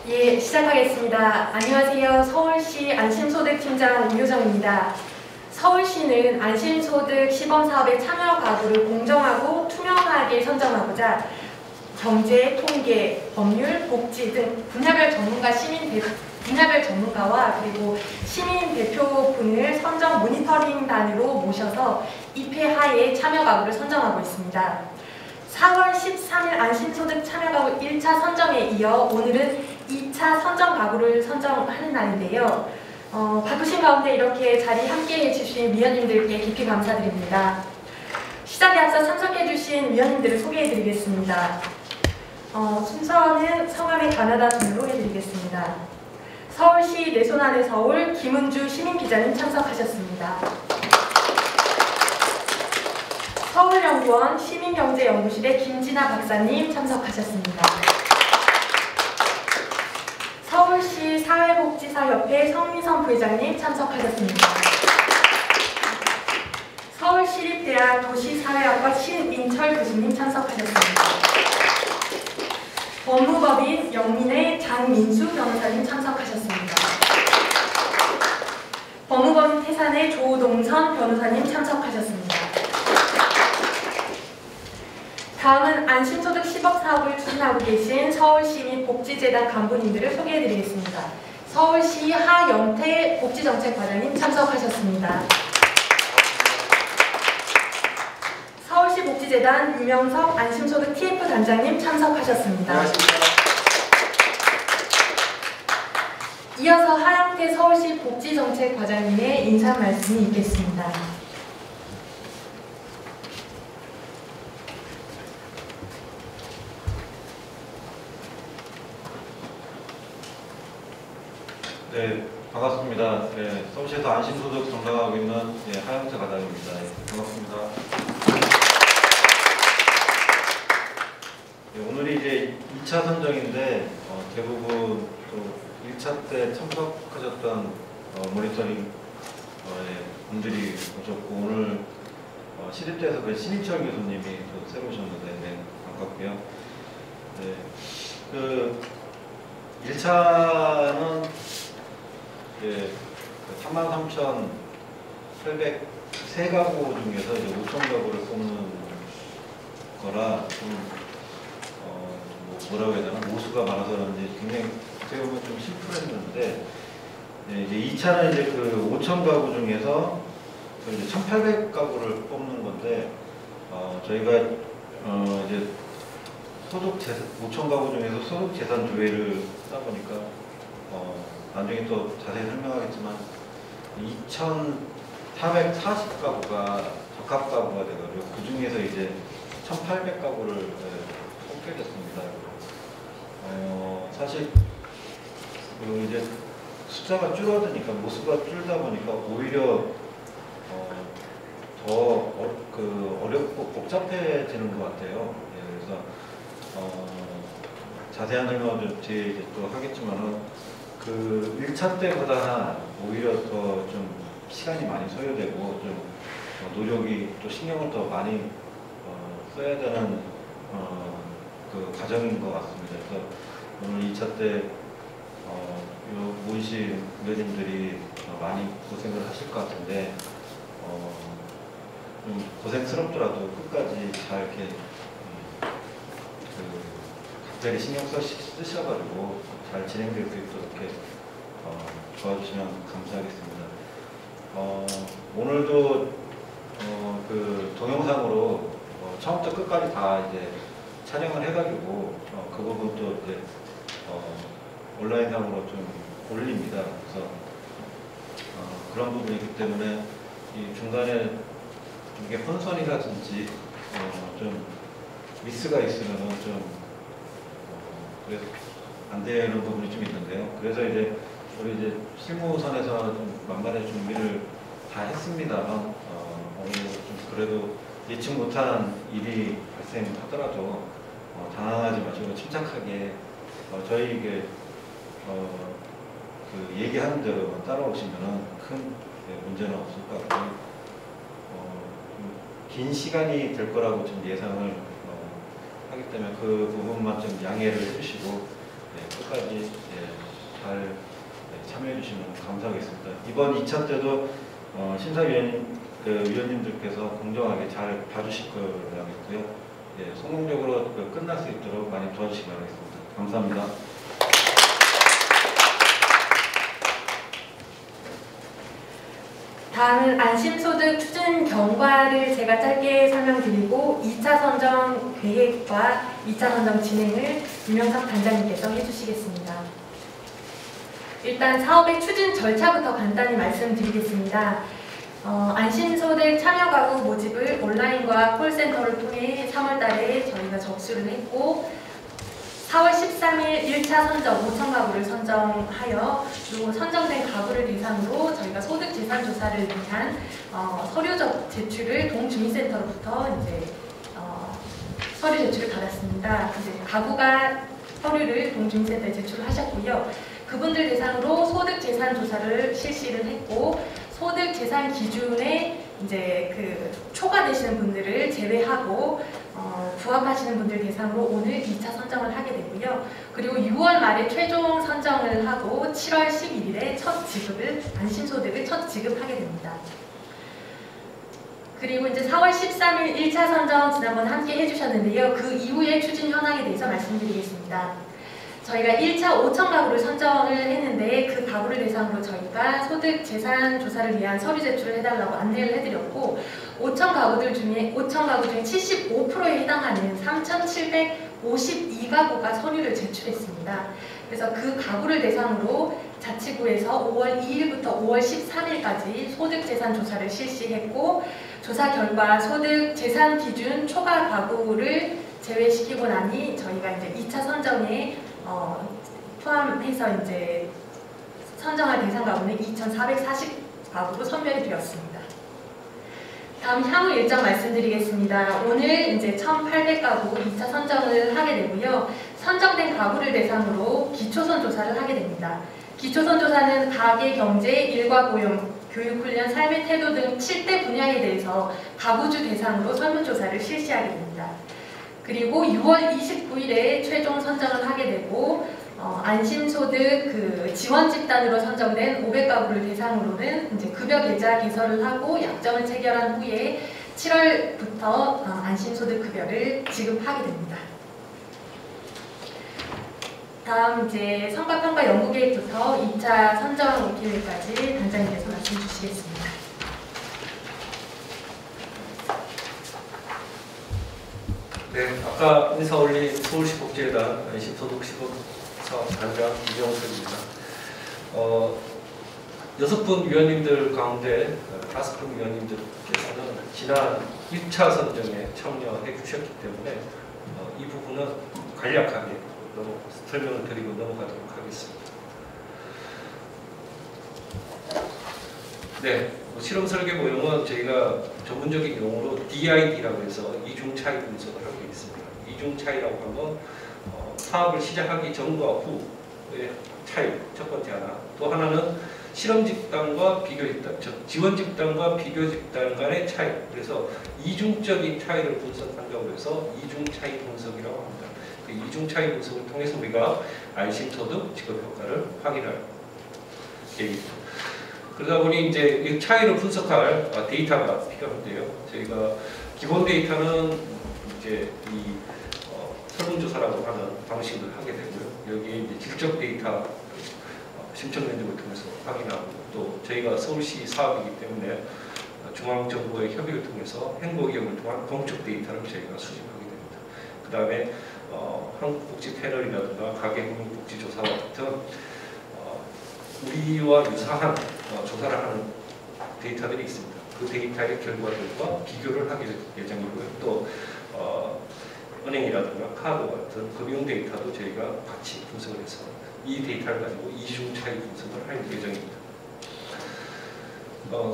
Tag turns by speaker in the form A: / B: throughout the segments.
A: 예, 시작하겠습니다. 안녕하세요. 서울시 안심소득팀장 임효정입니다. 서울시는 안심소득 시범사업의 참여 가구를 공정하고 투명하게 선정하고자 경제, 통계, 법률, 복지 등 분야별 전문가와 그리고 시민 대표분을 선정 모니터링단으로 모셔서 입회하에 참여 가구를 선정하고 있습니다. 4월 13일 안심소득 참여가구 1차 선정에 이어 오늘은 2차 선정 가구를 선정하는 날인데요. 바쁘신 가운데 이렇게 자리 함께 해주신 위원님들께 깊이 감사드립니다. 시작에 앞서 참석해주신 위원님들을 소개해드리겠습니다. 순서는 성함의 가나다 순으로 해드리겠습니다. 서울시 내 손 안의 서울 김은주 시민기자님 참석하셨습니다. 서울연구원 시민경제연구실의 김진아 박사님 참석하셨습니다. 서울시 사회복지사협회 성미선 부회장님 참석하셨습니다. 서울시립대학 도시사회학과 신인철 교수님 참석하셨습니다. 법무법인 영민의 장민수 변호사님 참석하셨습니다. 법무법인 태산의 조동선 변호사님 참석하셨습니다. 다음은 안심소득 시범사업을 추진하고 계신 서울시민복지재단 간부님들을 소개해드리겠습니다. 서울시 하영태 복지정책과장님 참석하셨습니다. 서울시 복지재단 유명석 안심소득 TF 단장님 참석하셨습니다.
B: 안녕하십니까.
A: 이어서 하영태 서울시 복지정책과장님의 인사 말씀이 있겠습니다.
B: 네, 반갑습니다. 네, 서울시에서 안심소득 담당하고 있는 하영태 과장입니다. 반갑습니다. 네, 오늘이 이제 2차 선정인데 대부분 또 1차 때 참석하셨던 모니터링 분들이 오셨고 오늘 시립대에서 신인철 교수님이 또 새로 오셨는데 네, 반갑고요. 네, 그 1차는 33,803가구 중에서 이제 5,000가구를 뽑는 거라 좀 뭐라고 해야 되나 모수가 많아서 그런지 굉장히 어떻게 보면 좀 심플했는데 이제 2차는 이제 그 5,000가구 중에서 이제 1,800가구를 뽑는 건데 저희가 이제 5,000가구 중에서 소득재산 조회를 하다 보니까 나중에 또 자세히 설명하겠지만 2,440가구가 적합가구가 되고요. 그 중에서 이제 1,800가구를 뽑게 됐습니다. 사실 이제 숫자가 줄어드니까 모수가 줄다 보니까 오히려 더 어렵고 복잡해지는 것 같아요. 그래서 자세한 설명은 뒤에 이제 또 하겠지만은 그 1차 때보다 오히려 더 좀 시간이 많이 소요되고 좀 노력이 또 신경을 더 많이 써야 되는 그 과정인 것 같습니다. 그래서 오늘 2차 때 모이신 의원님들이 많이 고생을 하실 것 같은데 좀 고생스럽더라도 끝까지 잘 이렇게 각별히 신경 쓰셔가지고 잘 진행될 수 있도록 이렇게 도와주시면 감사하겠습니다. 오늘도 그 동영상으로 처음부터 끝까지 다 이제 촬영을 해가지고 그 부분도 이제 온라인상으로 좀 올립니다. 그래서 그런 부분이기 때문에 이 중간에 이게 혼선이라든지 좀 미스가 있으면은 좀 그래서 안 되는 부분이 좀 있는데요. 그래서 이제 우리 이제 실무선에서 좀 만반의 준비를 다 했습니다만 오늘 좀 그래도 예측 못한 일이 발생하더라도 당황하지 마시고 침착하게 저희에게 그 얘기하는 대로 따라오시면은 큰 문제는 없을 것 같고 긴 시간이 될 거라고 좀 예상을 하기 때문에 그 부분만 좀 양해를 해주시고 끝까지 잘 참여해 주시면 감사하겠습니다. 이번 2차 때도 위원님들께서 공정하게 잘 봐주실 거라겠고요. 성공적으로 끝날 수 있도록 많이 도와주시기 바라겠습니다. 감사합니다.
A: 다음은 안심소득 추진 경과를 제가 짧게 설명드리고 2차 선정 계획과 2차 선정 진행을 유명석 단장님께서 해주시겠습니다. 일단 사업의 추진 절차부터 간단히 말씀드리겠습니다. 안심소득 참여가구 모집을 온라인과 콜센터를 통해 3월달에 저희가 접수를 했고 4월 13일 1차 선정 5천 가구를 선정하여 그리고 선정된 가구를 대상으로 저희가 소득재산조사를 위한 서류 제출을 동주민센터로부터 이제 서류 제출을 받았습니다. 이제 가구가 서류를 동주민센터에 제출을 하셨고요. 그분들 대상으로 소득재산조사를 실시를 했고 소득재산 기준에 이제 초과되시는 분들을 제외하고 부합하시는 분들 대상으로 오늘 2차 선정을 하게 되고요. 그리고 6월 말에 최종 선정을 하고 7월 11일에 첫 지급을 안심소득을 첫 지급하게 됩니다. 그리고 이제 4월 13일 1차 선정 지난번 함께 해주셨는데요. 그 이후의 추진 현황에 대해서 말씀드리겠습니다. 저희가 1차 5천 가구를 선정을 했는데 그 가구를 대상으로 저희가 소득 재산 조사를 위한 서류 제출을 해달라고 안내를 해드렸고 5천 가구 중에 75%에 해당하는 3,752가구가 서류를 제출했습니다. 그래서 그 가구를 대상으로 자치구에서 5월 2일부터 5월 13일까지 소득 재산 조사를 실시했고 조사 결과 소득 재산 기준 초과 가구를 제외시키고 나니 저희가 이제 2차 선정에 포함해서 이제 선정할 대상 가구는 2,440가구로 선별이 되었습니다. 다음 향후 일정 말씀드리겠습니다. 오늘 이제 1,800가구 2차 선정을 하게 되고요. 선정된 가구를 대상으로 기초선 조사를 하게 됩니다. 기초선 조사는 가계 경제, 일과 고용, 교육훈련, 삶의 태도 등 7대 분야에 대해서 가구주 대상으로 설문조사를 실시하게 됩니다. 그리고 6월 29일에 최종 선정을 하게 되고 안심소득 지원 집단으로 선정된 500가구를 대상으로는 이제 급여 계좌 개설을 하고 약정을 체결한 후에 7월부터 안심소득 급여를 지급하게 됩니다. 다음 이제 성과평가 연구계획부터 2차 선정 계획까지 단장님께서 말씀 주시겠습니다.
C: 네, 아까 인사 올린 서울시 복지재단 안심소득 시범사업 단장 이정석입니다. 6분 위원님들 가운데 5분 위원님들께서는 지난 1차 선정에 참여해 주셨기 때문에 이 부분은 간략하게 설명을 드리고 넘어가도록 하겠습니다. 네, 실험 설계 모형은 저희가 전문적인 용어로 DID라고 해서 이중 차이 분석을 하고 있습니다. 이중 차이라고 하면 사업을 시작하기 전과 후의 차이, 첫 번째 하나. 또 하나는 실험 집단과 비교 집단, 즉 지원 집단과 비교 집단 간의 차이. 그래서 이중적인 차이를 분석한다고 해서 이중 차이 분석이라고 합니다. 그 이중 차이 분석을 통해서 우리가 안심소득 지급 효과를 확인할 계획입니다. 그러다 보니 이제 이 차이를 분석할 데이터가 필요한데요. 저희가 기본 데이터는 이제 이 설문조사라고 하는 방식을 하게 되고요. 여기에 이제 질적 데이터 심층 면접을 통해서 확인하고 또 저희가 서울시 사업이기 때문에 중앙정부의 협의를 통해서 행보기업을 통한 공적 데이터를 저희가 수집하게 됩니다. 그 다음에 한국복지 패널이라든가 가계금융복지조사와 같은 우리와 유사한 조사를 하는 데이터들이 있습니다. 그 데이터의 결과들과 비교를 하게 될 예정이고요. 또 은행이라든가 카드 같은 금융 데이터도 저희가 같이 분석을 해서 이 데이터를 가지고 이중 차이 분석을 할 예정입니다.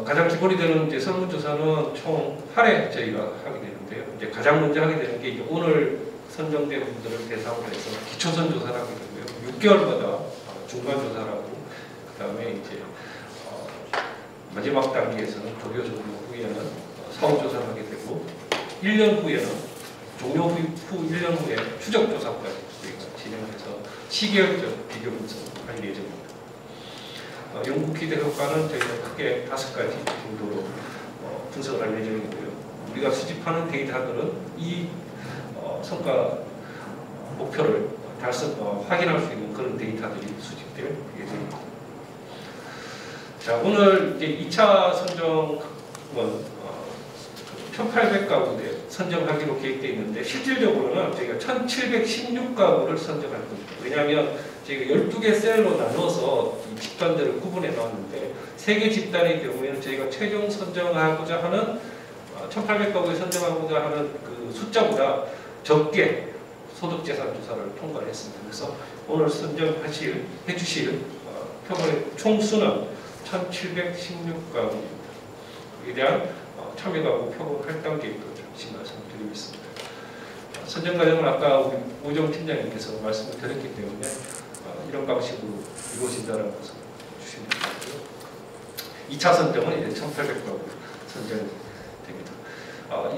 C: 가장 기본이 되는 이제 설문조사는 총 8회 저희가 하게 되는데요. 이제 가장 먼저 하게 되는 게 이제 오늘 선정된 분들을 대상으로 해서 기초선 조사를 하게 되고요. 6개월마다 중간 조사를 하고 그 다음에 이제 마지막 단계에서는 급여 종료 후에는 사후조사를 하게 되고 1년 후에는 종료 후 1년 후에 추적조사까지 저희가 진행해서 시계열적 비교 분석을 할 예정입니다. 영국 기대 효과는 저희가 크게 5가지 정도로 분석을 할 예정이고요. 우리가 수집하는 데이터들은 이 성과 목표를 확인할 수 있는 그런 데이터들이 수집될 예정입니다. 자, 오늘 이제 2차 선정은 1,800가구대 선정하기로 계획되어 있는데 실질적으로는 저희가 1,716가구를 선정할 겁니다. 왜냐하면 저희가 12개 셀로 나눠서 이 집단들을 구분해 놨는데 3개 집단의 경우에는 저희가 최종 선정하고자 하는 1,800가구에 선정하고자 하는 그 숫자보다 적게 소득재산 조사를 통과를 했습니다. 그래서 오늘 해주실 표본의 총수는 1,716가구입니다. 그에 대한 참여가구 표본 할당 계획도 잠시 말씀드리겠습니다. 선정 과정은 아까 우리 오정 팀장님께서 말씀을 드렸기 때문에 이런 방식으로 이루어진다는 것을 주시면 되고요. 2차 선정은 이제 1,800가구 선정됩니다.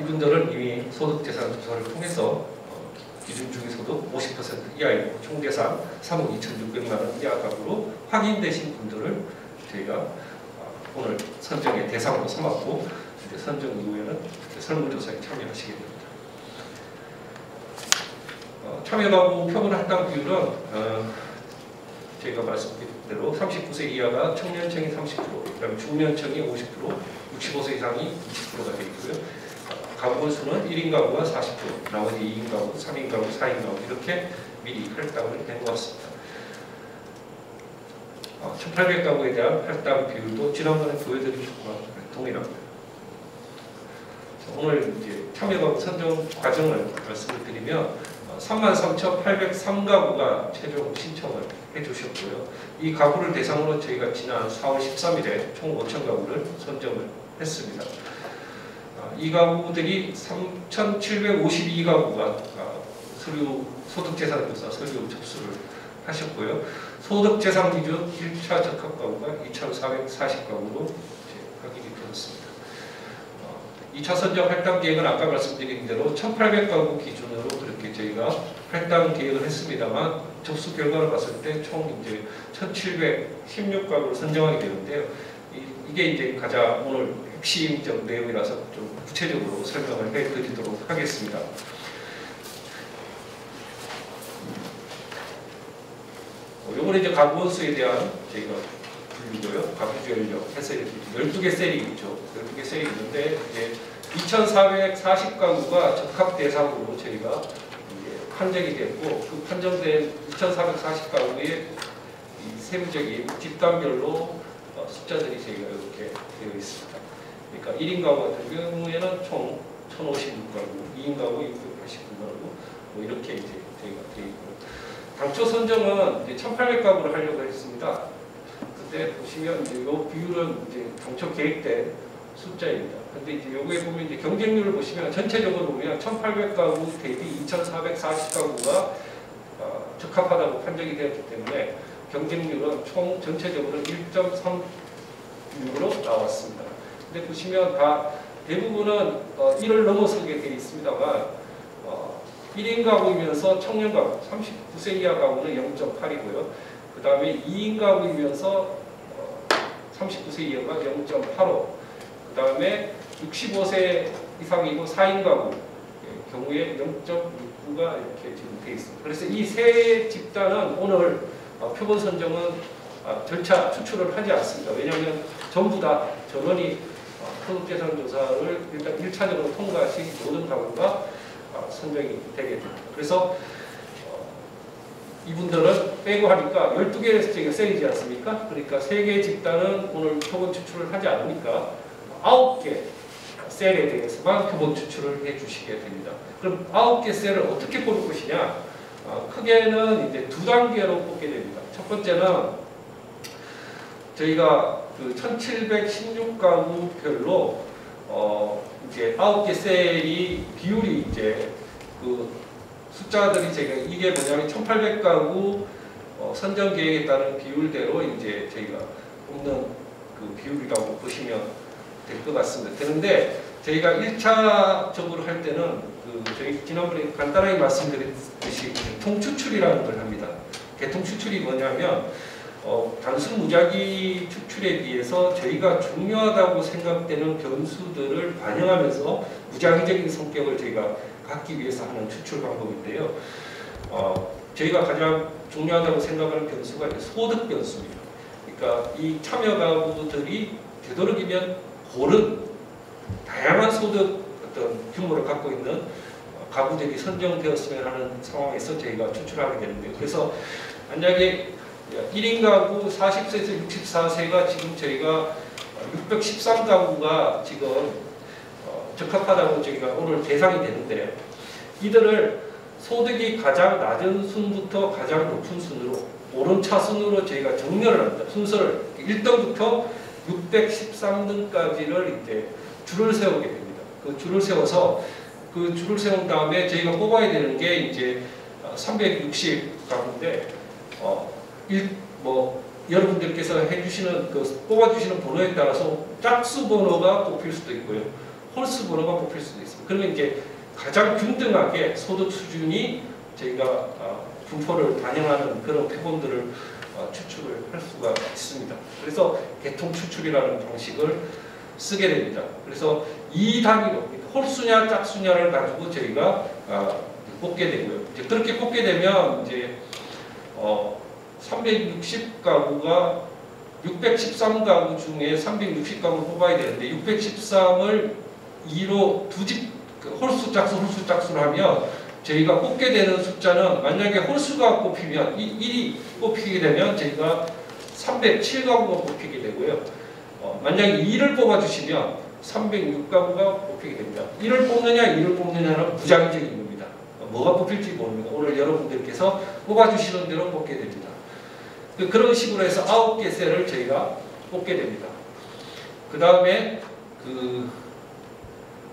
C: 이분들은 이미 소득재산 조사를 통해서 기준 중위소득 50% 이하이고 총 대상 3억 2,600만 원 이하 가구로 확인되신 분들을 저희가 오늘 선정의 대상으로 삼았고 이제 선정 이후에는 설문조사에 참여하시게 됩니다. 참여가구 표본 할당 비율은 저희가 말씀드린 대로 39세 이하가 청년층이 30%, 그다음에 중년층이 50%, 65세 이상이 20%가 되어 있고요. 가구 수는 1인 가구가 40%, 나머지 2인 가구, 3인 가구, 4인 가구 이렇게 미리 할당을 해놓았습니다. 1,800가구에 대한 할당 비율도 지난번에 보여드린 것과 동일합니다. 오늘 이제 참여가구 선정 과정을 말씀을 드리면 33,803가구가 최종 신청을 해주셨고요. 이 가구를 대상으로 저희가 지난 4월 13일에 총 5,000가구를 선정을 했습니다. 이 가구들이 3,752가구가 소득재산조사 서류 접수를 하셨고요. 소득재산 기준 1차 적합가구가 2,440가구로 확인이 되었습니다. 2차 선정 할당 계획은 아까 말씀드린 대로 1,800가구 기준으로 그렇게 저희가 할당 계획을 했습니다만 접수 결과를 봤을 때 총 이제 1,716가구를 선정하게 되는데요. 이게 이제 가장 오늘 핵심적 내용이라서 좀 구체적으로 설명을 해드리도록 하겠습니다. 요번에 이제 가구 원수에 대한 저희가 분류고요. 가구 주연력 해서 12개 셀이 있죠. 12개 셀이 있는데 이제 2,440가구가 적합 대상으로 저희가 판정이 됐고 그 판정된 2,440가구의 세부적인 집단별로 숫자들이 저희가 이렇게 되어 있습니다. 그러니까 1인 가구 같은 경우에는 총 1,056가구, 2인 가구 689가구 뭐 이렇게 이제 저희가 되어 있고요. 당초 선정은 이제 1,800가구를 하려고 했습니다. 근데 보시면 이제 이 비율은 이제 당초 계획된 숫자입니다. 근데 이제 여기에 보면 이제 경쟁률을 보시면 전체적으로 보면 1,800가구 대비 2,440가구가 적합하다고 판정이 되었기 때문에 경쟁률은 총 전체적으로 1.36으로 나왔습니다. 근데 보시면 다 대부분은 1을 넘어서게 되어 있습니다만 1인 가구이면서 청년 가구, 39세 이하 가구는 0.8이고요. 그 다음에 2인 가구이면서 39세 이하가 0.85, 그 다음에 65세 이상이고 4인 가구 경우에 0.69가 이렇게 지금 되어 있습니다. 그래서 이 세 집단은 오늘 표본 선정은 절차 추출을 하지 않습니다. 왜냐하면 전부 다 전원이 소득재산 조사를 일단 1차적으로 통과하신 모든 가구가 선정이 되게 됩니다. 그래서 이분들은 빼고 하니까 12개 셀이지 않습니까? 그러니까 3개 집단은 오늘 표본 추출을 하지 않으니까 9개 셀에 대해서만 표본 추출을 해주시게 됩니다. 그럼 9개 셀을 어떻게 뽑을 것이냐? 크게는 이제 2단계로 뽑게 됩니다. 첫 번째는 저희가 그 1,716가구별로 이제 9개 셀이 비율이 이제 그 숫자들이 제가 이게 뭐냐면 1,800가구 선정 계획에 따른 비율대로 이제 저희가 뽑는 그 비율이라고 보시면 될 것 같습니다. 그런데 저희가 1차적으로 할 때는 저희 지난번에 간단하게 말씀드렸듯이 개통 추출이라는 걸 합니다. 개통 추출이 뭐냐면 단순 무작위 추출에 비해서 저희가 중요하다고 생각되는 변수들을 반영하면서 무작위적인 성격을 저희가 갖기 위해서 하는 추출 방법인데요. 저희가 가장 중요하다고 생각하는 변수가 소득 변수입니다. 그러니까 이 참여 가구들이 되도록이면 고른 다양한 소득 어떤 규모를 갖고 있는 가구들이 선정되었으면 하는 상황에서 저희가 추출하게 되는데요. 그래서 만약에 1인 가구 40세에서 64세가 지금 저희가 613가구가 지금 적합하다고 저희가 오늘 계산이 되는데 이들을 소득이 가장 낮은 순부터 가장 높은 순으로 오름차순으로 저희가 정렬을 합니다. 순서를 1등부터 613등까지를 이제 줄을 세우게 됩니다. 그 줄을 세워서 그 줄을 세운 다음에 저희가 뽑아야 되는 게 이제 360가구인데 여러분들께서 해주시는 뽑아주시는 번호에 따라서 짝수 번호가 뽑힐 수도 있고요, 홀수 번호가 뽑힐 수도 있습니다. 그러면 이제 가장 균등하게 소득 수준이 저희가 분포를 반영하는 그런 표본들을 추출을 할 수가 있습니다. 그래서 개통 추출이라는 방식을 쓰게 됩니다. 그래서 이 단위로 홀수냐 짝수냐를 가지고 저희가 뽑게 되고요. 이제 그렇게 뽑게 되면 이제 360가구가 613가구 중에 360가구를 뽑아야 되는데 613을 2로 홀수 짝수로 하면 저희가 뽑게 되는 숫자는 만약에 홀수가 뽑히면 1이 뽑히게 되면 저희가 307가구가 뽑히게 되고요. 만약에 2를 뽑아주시면 306가구가 뽑히게 됩니다. 1을 뽑느냐 2를 뽑느냐는 무작위적인 겁니다. 뭐가 뽑힐지 모릅니다. 오늘 여러분들께서 뽑아주시는 대로 뽑게 됩니다. 그런 식으로 해서 9개 셀을 저희가 뽑게 됩니다. 그 다음에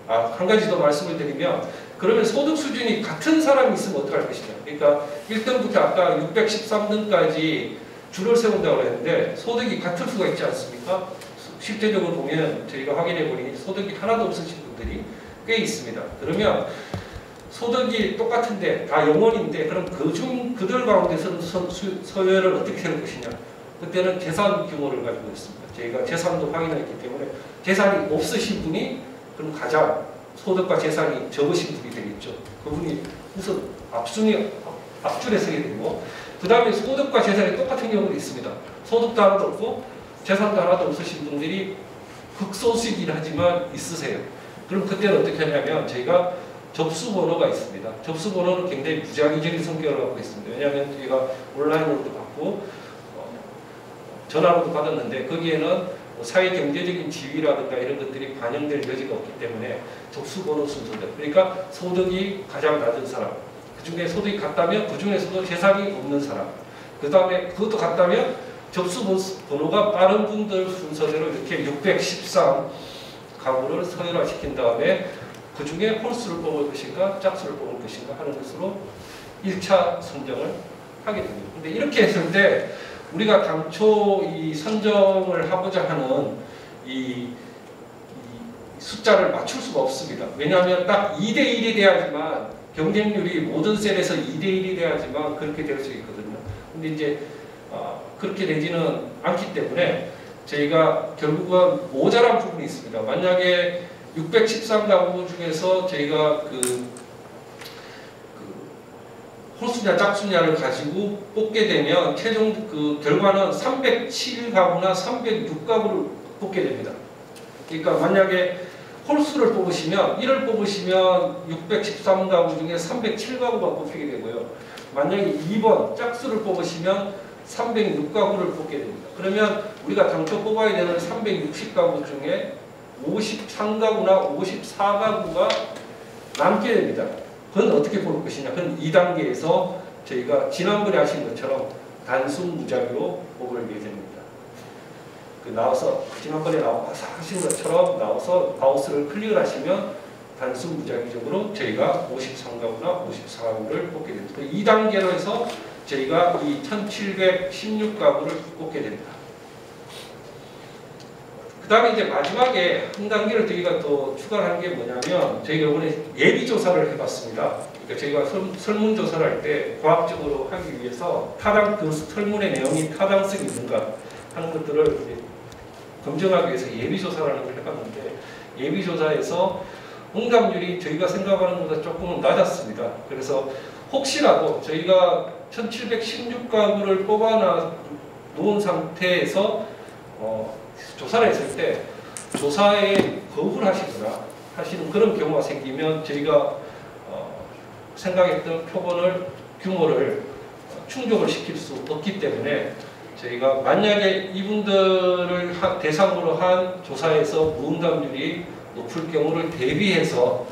C: 한 가지 더 말씀을 드리면, 그러면 소득 수준이 같은 사람이 있으면 어떡할 것이냐. 그러니까 1등부터 아까 613등까지 줄을 세운다고 했는데 소득이 같을 수가 있지 않습니까? 실제적으로 보면 저희가 확인해 보니 소득이 하나도 없으신 분들이 꽤 있습니다. 그러면 소득이 똑같은데 다 영원인데 그럼 그들 가운데서는 서열을 어떻게 세울 것이냐. 그때는 재산 규모를 가지고 있습니다. 저희가 재산도 확인했기 때문에 재산이 없으신 분이 그럼 가장 소득과 재산이 적으신 분이 되겠죠. 그분이 우선 앞줄에 서게 되고, 그 다음에 소득과 재산이 똑같은 경우도 있습니다. 소득도 하나도 없고 재산도 하나도 없으신 분들이 극소수이긴 하지만 있으세요. 그럼 그때는 어떻게 하냐면 저희가 접수 번호가 있습니다. 접수 번호는 굉장히 무작위적인 성격을 갖고 있습니다. 왜냐하면 저희가 온라인으로도 받고 전화로도 받았는데 거기에는 사회 경제적인 지위라든가 이런 것들이 반영될 여지가 없기 때문에 접수 번호 순서대로, 그러니까 소득이 가장 낮은 사람, 그 중에 소득이 같다면 그 중에서도 재산이 없는 사람, 그 다음에 그것도 같다면 접수 번호가 빠른 분들 순서대로 이렇게 613 가구를 서열화시킨 다음에 그 중에 홀수를 뽑을 것인가 짝수를 뽑을 것인가 하는 것으로 1차 선정을 하게 됩니다. 근데 이렇게 했을 때 우리가 당초 이 선정을 하고자 하는 이 숫자를 맞출 수가 없습니다. 왜냐하면 딱 2대1이 돼야지만 경쟁률이 모든 셀에서 2대1이 돼야지만 그렇게 될 수 있거든요. 근데 이제 그렇게 되지는 않기 때문에 저희가 결국은 모자란 부분이 있습니다. 만약에 613가구 중에서 저희가 홀수냐 짝수냐를 가지고 뽑게 되면 최종 결과는 307가구나 306가구를 뽑게 됩니다. 그러니까 만약에 홀수를 뽑으시면 1을 뽑으시면 613가구 중에 307가구가 뽑히게 되고요. 만약에 2번 짝수를 뽑으시면 306가구를 뽑게 됩니다. 그러면 우리가 당초 뽑아야 되는 360가구 중에 53가구나 54가구가 남게 됩니다. 그건 어떻게 볼 것이냐. 그건 2단계에서 저희가 지난번에 하신 것처럼 단순 무작위로 뽑을 예정입니다. 나와서 지난번에 하신 것처럼 나와서 마우스를 클릭하시면 단순 무작위적으로 저희가 53가구나 54가구를 뽑게 됩니다. 2단계로 해서 저희가 이 1716가구를 뽑게 됩니다. 그 그다음에 이제 마지막에 한 단계를 저희가 더 추가한 게 뭐냐면 저희가 이번에 예비 조사를 해봤습니다. 그러니까 저희가 설문조사를 할 때 과학적으로 하기 위해서 그 설문의 내용이 타당성이 있는가 하는 것들을 이제 검증하기 위해서 예비 조사라는 걸 해봤는데 예비 조사에서 응답률이 저희가 생각하는 것보다 조금은 낮았습니다. 그래서 혹시라도 저희가 1716가구를 뽑아 놓은 상태에서 조사를 했을 때 조사에 거부를 하시는 그런 경우가 생기면 저희가 생각했던 표본을 규모를 충족을 시킬 수 없기 때문에 저희가 만약에 이분들을 대상으로 한 조사에서 무응답률이 높을 경우를 대비해서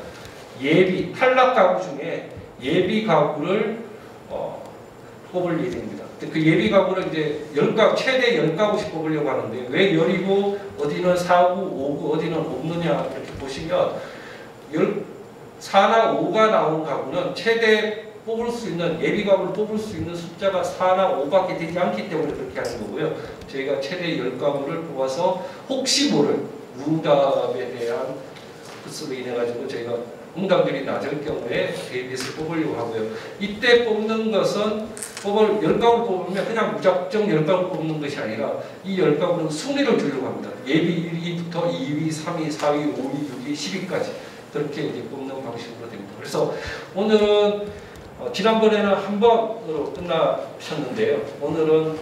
C: 예비 탈락 가구 중에 예비 가구를 뽑을 예정입니다. 그 예비 가구를 이제 최대 10가구씩 뽑으려고 하는데 왜 10이고 어디는 4구, 5구, 어디는 없느냐 이렇게 보시면 4나 5가 나온 가구는 최대 뽑을 수 있는 예비 가구를 뽑을 수 있는 숫자가 4나 5밖에 되지 않기 때문에 그렇게 하는 거고요. 저희가 최대 10가구를 뽑아서 혹시 모를 무응답에 대한 것으로 인해 가지고 저희가 응답률이 낮을 경우에 대비해서 뽑으려고 하고요. 이때 뽑는 것은 10가구 뽑으면 그냥 무작정 10가구 뽑는 것이 아니라 이 10가구는 순위를 주려고 합니다. 예비 1위부터 2위, 3위, 4위, 5위, 6위, 10위까지 그렇게 이제 뽑는 방식으로 됩니다. 그래서 오늘은 지난번에는 한 번으로 끝나셨는데요. 오늘은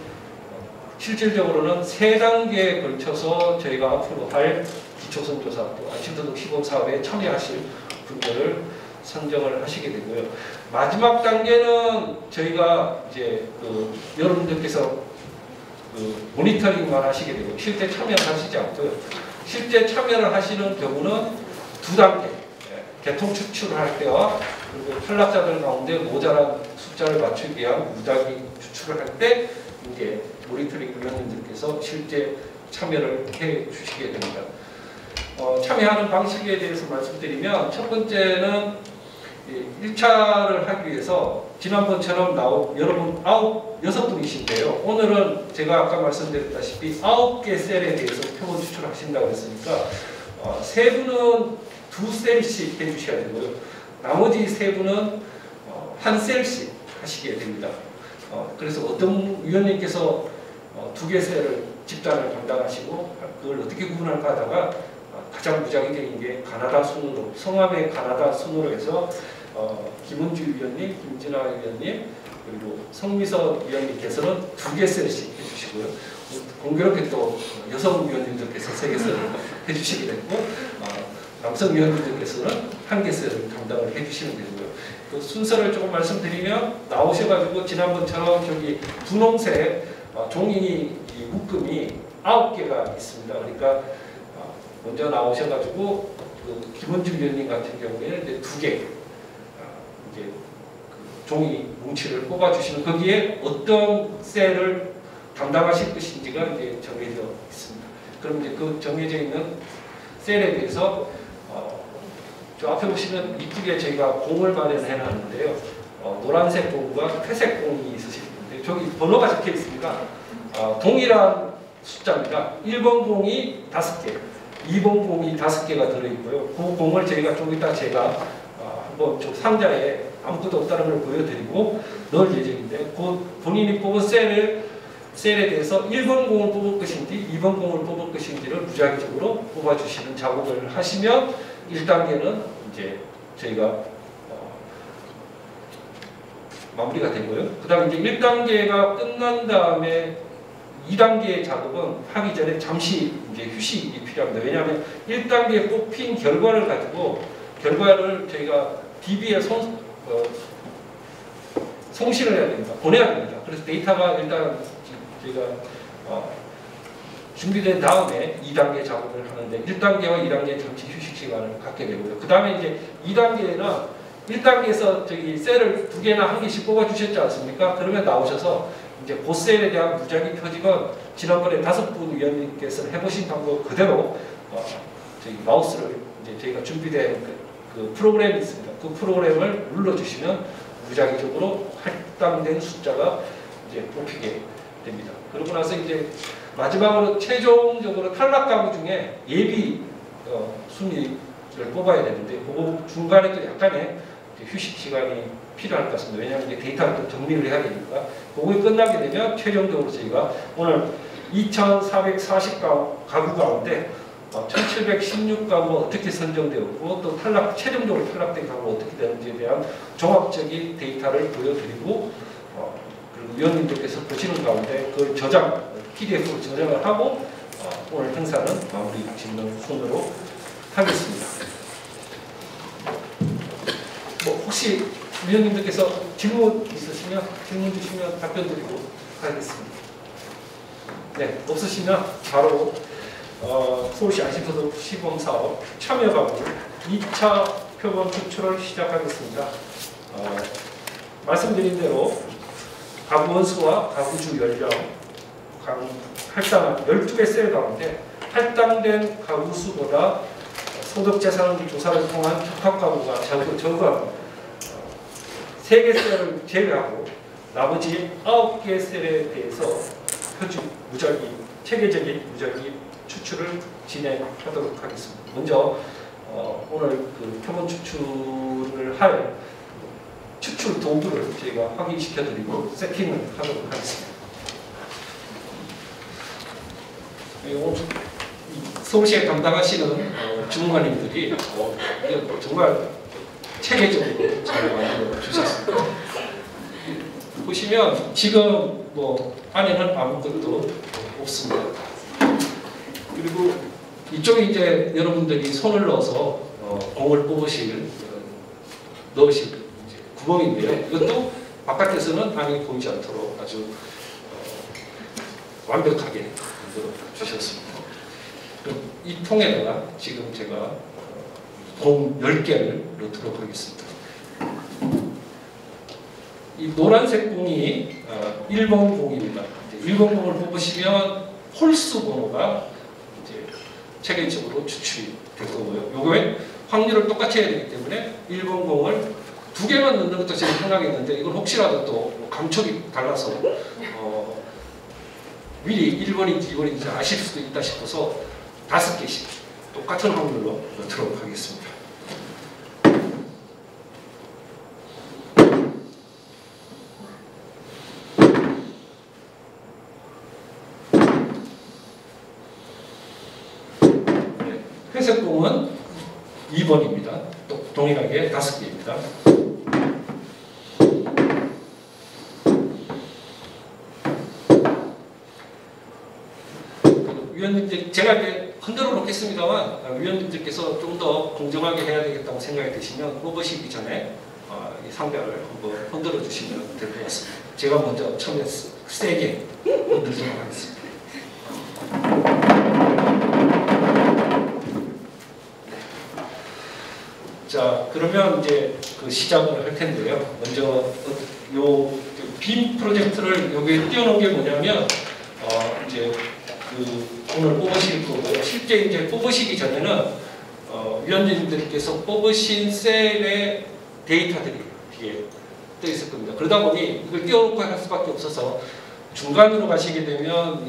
C: 실질적으로는 3단계에 걸쳐서 저희가 앞으로 할 기초선조사 또 안심소득 시범 사업에 참여하실 분들을 선정을 하시게 되고요. 마지막 단계는 저희가 이제 여러분들께서 모니터링만 하시게 되고 실제 참여를 하시지 않고요. 실제 참여를 하시는 경우는 2단계 개통 추출을 할 때와 그리고 탈락자들 가운데 모자란 숫자를 맞추기 위한 무작위 추출을 할 때 이제 모니터링 위원님들께서 실제 참여를 해 주시게 됩니다. 참여하는 방식에 대해서 말씀드리면 첫 번째는 1차를 하기 위해서 지난번처럼 여러분 6분이신데요. 오늘은 제가 아까 말씀드렸다시피 9개 셀에 대해서 표본 추출하신다고 했으니까 3분은 2셀씩 해주셔야 되고요. 나머지 3분은 1셀씩 하시게 됩니다. 그래서 어떤 위원님께서 2개 셀을 집단을 담당하시고 그걸 어떻게 구분할까 하다가 가장 무작위적인 게 가나다 순으로 성함의 가나다 순으로 해서 김은주 위원님, 김진아 위원님 그리고 성미선 위원님께서는 2개 셀씩 해주시고요. 공교롭게 또 여성 위원님들께서 3개 셀을 해주시게 됐고 남성 위원님들께서는 1개 셀을 담당을 해주시면 되고요. 그 순서를 조금 말씀드리면 나오셔가지고 지난번처럼 저기 분홍색 종이 묶음이 9개가 있습니다. 그러니까 먼저 나오셔가지고 그 김원준 위원님 같은 경우에는 이제 2개 이제 그 종이 뭉치를 뽑아주시면 거기에 어떤 셀을 담당하실 것인지가 이제 정해져 있습니다. 그럼 이제 그 정해져 있는 셀에 대해서 저 앞에 보시면 이쁘게 저희가 공을 마련해 놨는데요. 노란색 공과 회색 공이 있으실 텐데 저기 번호가 적혀 있습니다. 동일한 숫자입니다. 1번 공이 5개, 2번 공이 5개가 들어있고요. 그 공을 저희가 좀 이따 제가 한번 저 상자에 아무것도 없다는 걸 보여드리고 넣을 예정인데 그 본인이 뽑은 셀에 대해서 1번 공을 뽑을 것인지 2번 공을 뽑을 것인지를 무작위적으로 뽑아주시는 작업을 하시면 1단계는 이제 저희가 마무리가 되고요. 그 다음에 이제 1단계가 끝난 다음에 2단계 작업은 하기 전에 잠시 이제 휴식이 필요합니다. 왜냐하면 1단계에 뽑힌 결과를 가지고 결과를 저희가 DB에 송신을 해야 됩니다. 보내야 됩니다. 그래서 데이터가 일단 저희가 준비된 다음에 2단계 작업을 하는데 1단계와 2단계 잠시 휴식 시간을 갖게 되고요. 그 다음에 이제 2단계는 1단계에서 저기 셀을 2개나 1개씩 뽑아주셨지 않습니까? 그러면 나오셔서 이제 그 셀에 대한 무작위 표직은 지난번에 5분 위원님께서 해보신 방법 그대로 저희 마우스를 이제 저희가 준비된 그 프로그램이 있습니다. 그 프로그램을 눌러주시면 무작위적으로 할당된 숫자가 이제 뽑히게 됩니다. 그러고 나서 이제 마지막으로 최종적으로 탈락 가구 중에 예비 순위를 뽑아야 되는데 그 중간에 또 약간의 휴식 시간이 필요할 것 같습니다. 왜냐하면 이제 데이터를 또 정리를 해야 되니까 그게 끝나게 되면 최종적으로 저희가 오늘 2,440 가구 가운데 1,716가구가 어떻게 선정되었고 또 최종적으로 탈락된 가구가 어떻게 되는지에 대한 종합적인 데이터를 보여드리고 그리고 위원님들께서 보시는 가운데 그 PDF로 저장을 하고 오늘 행사는 마무리 짓는 순으로 하겠습니다. 혹시 위원님들께서 질문 있으시면 질문 주시면 답변 드리고 하겠습니다. 네, 없으시면 바로 서울시 안심소득 시범사업 참여가구 2차 표본 추출을 시작하겠습니다. 말씀드린 대로 가구 원수와 가구주 연령, 할당한 12개 셀 가운데 할당된 가구 수보다 소득재산 조사를 통한 적합가구가 적은 3개 셀을 제외하고 나머지 9개 셀에 대해서 체계적인 무작위 추출을 진행하도록 하겠습니다. 먼저 오늘 그 표본 추출을 할 추출 도구를 저희가 확인시켜드리고 세팅을 하도록 하겠습니다. 서울시에 담당하시는 주무관님들이 정말 체계적으로 잘 만들어 주셨습니다. 보시면 지금 안에는 아무것도 없습니다. 그리고 이쪽에 이제 여러분들이 손을 넣어서 공을 넣으실 구멍인데요. 이것도 바깥에서는 안이 보이지 않도록 아주 완벽하게 만들어 주셨습니다. 이 통에다가 지금 제가 공 10개를 넣도록 하겠습니다. 이 노란색 공이 1번 공입니다. 1번 공을 뽑으시면 홀수 번호가 이제 체계적으로 추출이 될 거고요. 요거에 확률을 똑같이 해야 되기 때문에 1번 공을 2개만 넣는 것도 제일 편하겠는데 이건 혹시라도 또 감촉이 달라서 미리 1번인지 2번인지 아실 수도 있다 싶어서 5개씩 똑같은 확률로 넣도록 하겠습니다. 회색 공은 2번입니다. 동일하게 5개입니다. 위원님들, 제가 이제 흔들어 놓겠습니다만 위원님들께서 좀 더 공정하게 해야 되겠다고 생각이 드시면 뽑으시기 전에 이 상자를 한번 흔들어 주시면 될 것 같습니다. 제가 먼저 처음에 세게 흔들도록 하겠습니다. 자, 그러면 이제 그 시작을 할 텐데요. 먼저 요 빔 프로젝트를 여기에 띄워놓은 게 뭐냐면 이제 오늘 뽑으실 거고요. 실제 이제 뽑으시기 전에는 위원님들께서 뽑으신 셀의 데이터들이 뒤에 떠 있을 겁니다. 그러다 보니 이걸 띄워놓고 할 수밖에 없어서 중간으로 가시게 되면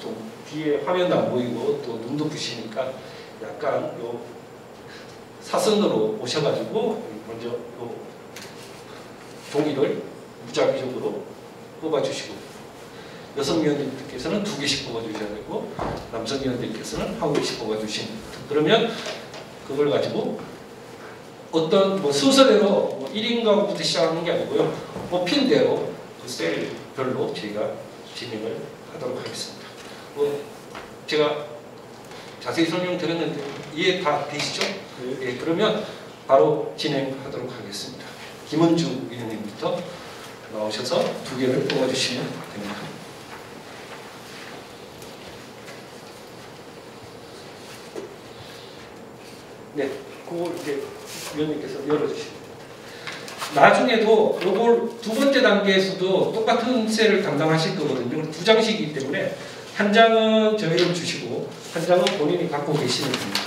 C: 좀 뒤에 화면도 안 보이고 또 눈도 부시니까 약간 요 사선으로 오셔가지고 먼저 요 종이를 무작위적으로 뽑아주시고 여성위원님들께서는 2개씩 뽑아주셔야 되고 남성위원님께서는 1개씩 뽑아주시면 그러면 그걸 가지고 어떤 순서대로 1인 가구부터 시작하는 게 아니고요. 뽑힌 대로 그 셀별로 저희가 진행을 하도록 하겠습니다. 제가 자세히 설명드렸는데 이해 다 되시죠? 예, 그러면 바로 진행하도록 하겠습니다. 김은주 위원님부터 나오셔서 2개를 뽑아주시면 됩니다. 네, 그걸 이제 위원님께서 열어주시면 나중에도 요걸 2번째 단계에서도 똑같은 셀을 담당하실 거거든요. 2장씩이기 때문에 한 장은 저희를 주시고 한 장은 본인이 갖고 계시면 됩니다.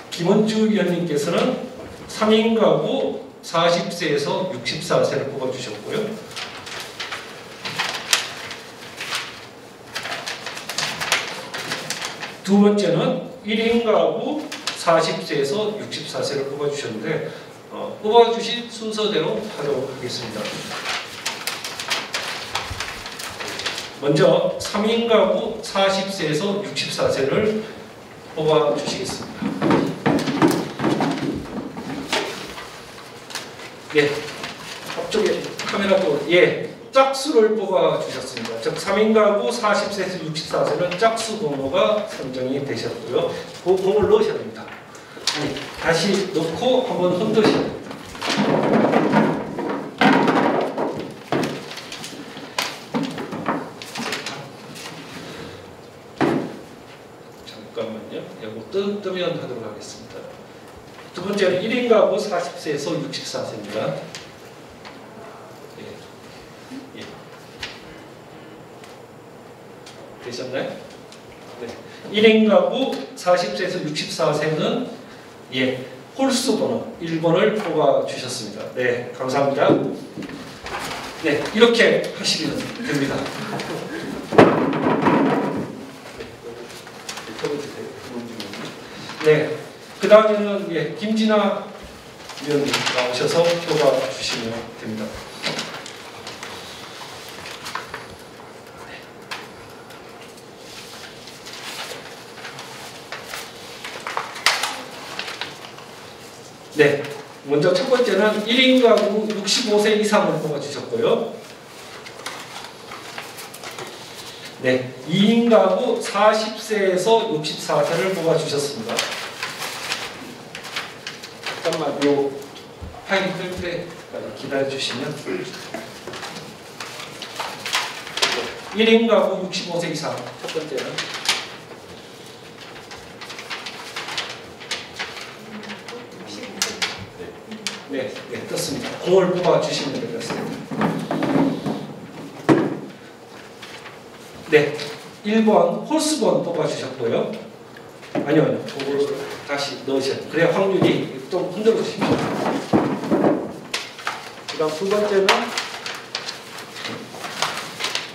C: 김원주 위원님께서는 3인 가구 40세에서 64세를 뽑아주셨고요. 두 번째는 1인 가구 40세에서 64세를 뽑아주셨는데 뽑아주신 순서대로 하도록 하겠습니다. 먼저 3인 가구 40세에서 64세를 뽑아주시겠습니다. 예, 앞쪽에 카메라 또 짝수를 뽑아주셨습니다. 즉 3인 가구 40세에서 64세는 짝수 번호가 선정이 되셨고요. 그 공을 넣으셔야 됩니다. 다시 넣고 한번 흔드셔야 됩니다. 잠깐만요. 이거 뜨면 하도록 하겠습니다. 두 번째는 1인 가구 40세에서 64세입니다. 되셨나요? 네. 1인 가구 40세에서 64세는 홀수 번호 1번을 뽑아 주셨습니다. 네, 감사합니다. 네, 이렇게 하시면 됩니다. 네, 그 다음에는 김진아 위원님 나오셔서 뽑아 주시면 됩니다. 네, 먼저 첫 번째는 1인 가구 65세 이상을 뽑아주셨고요. 네, 2인 가구 40세에서 64세를 뽑아주셨습니다. 잠깐만, 요 파일이 뜰 때까지 기다려주시면 1인 가구 65세 이상 첫 번째는 네, 떴습니다. 공을 뽑아주시면 되겠습니다. 네, 1번 홀수번 뽑아주셨고요. 아니요, 그거를 다시 넣으셔야 돼요. 그래야 확률이 좀 흔들어 주십시오. 그 다음 두 번째는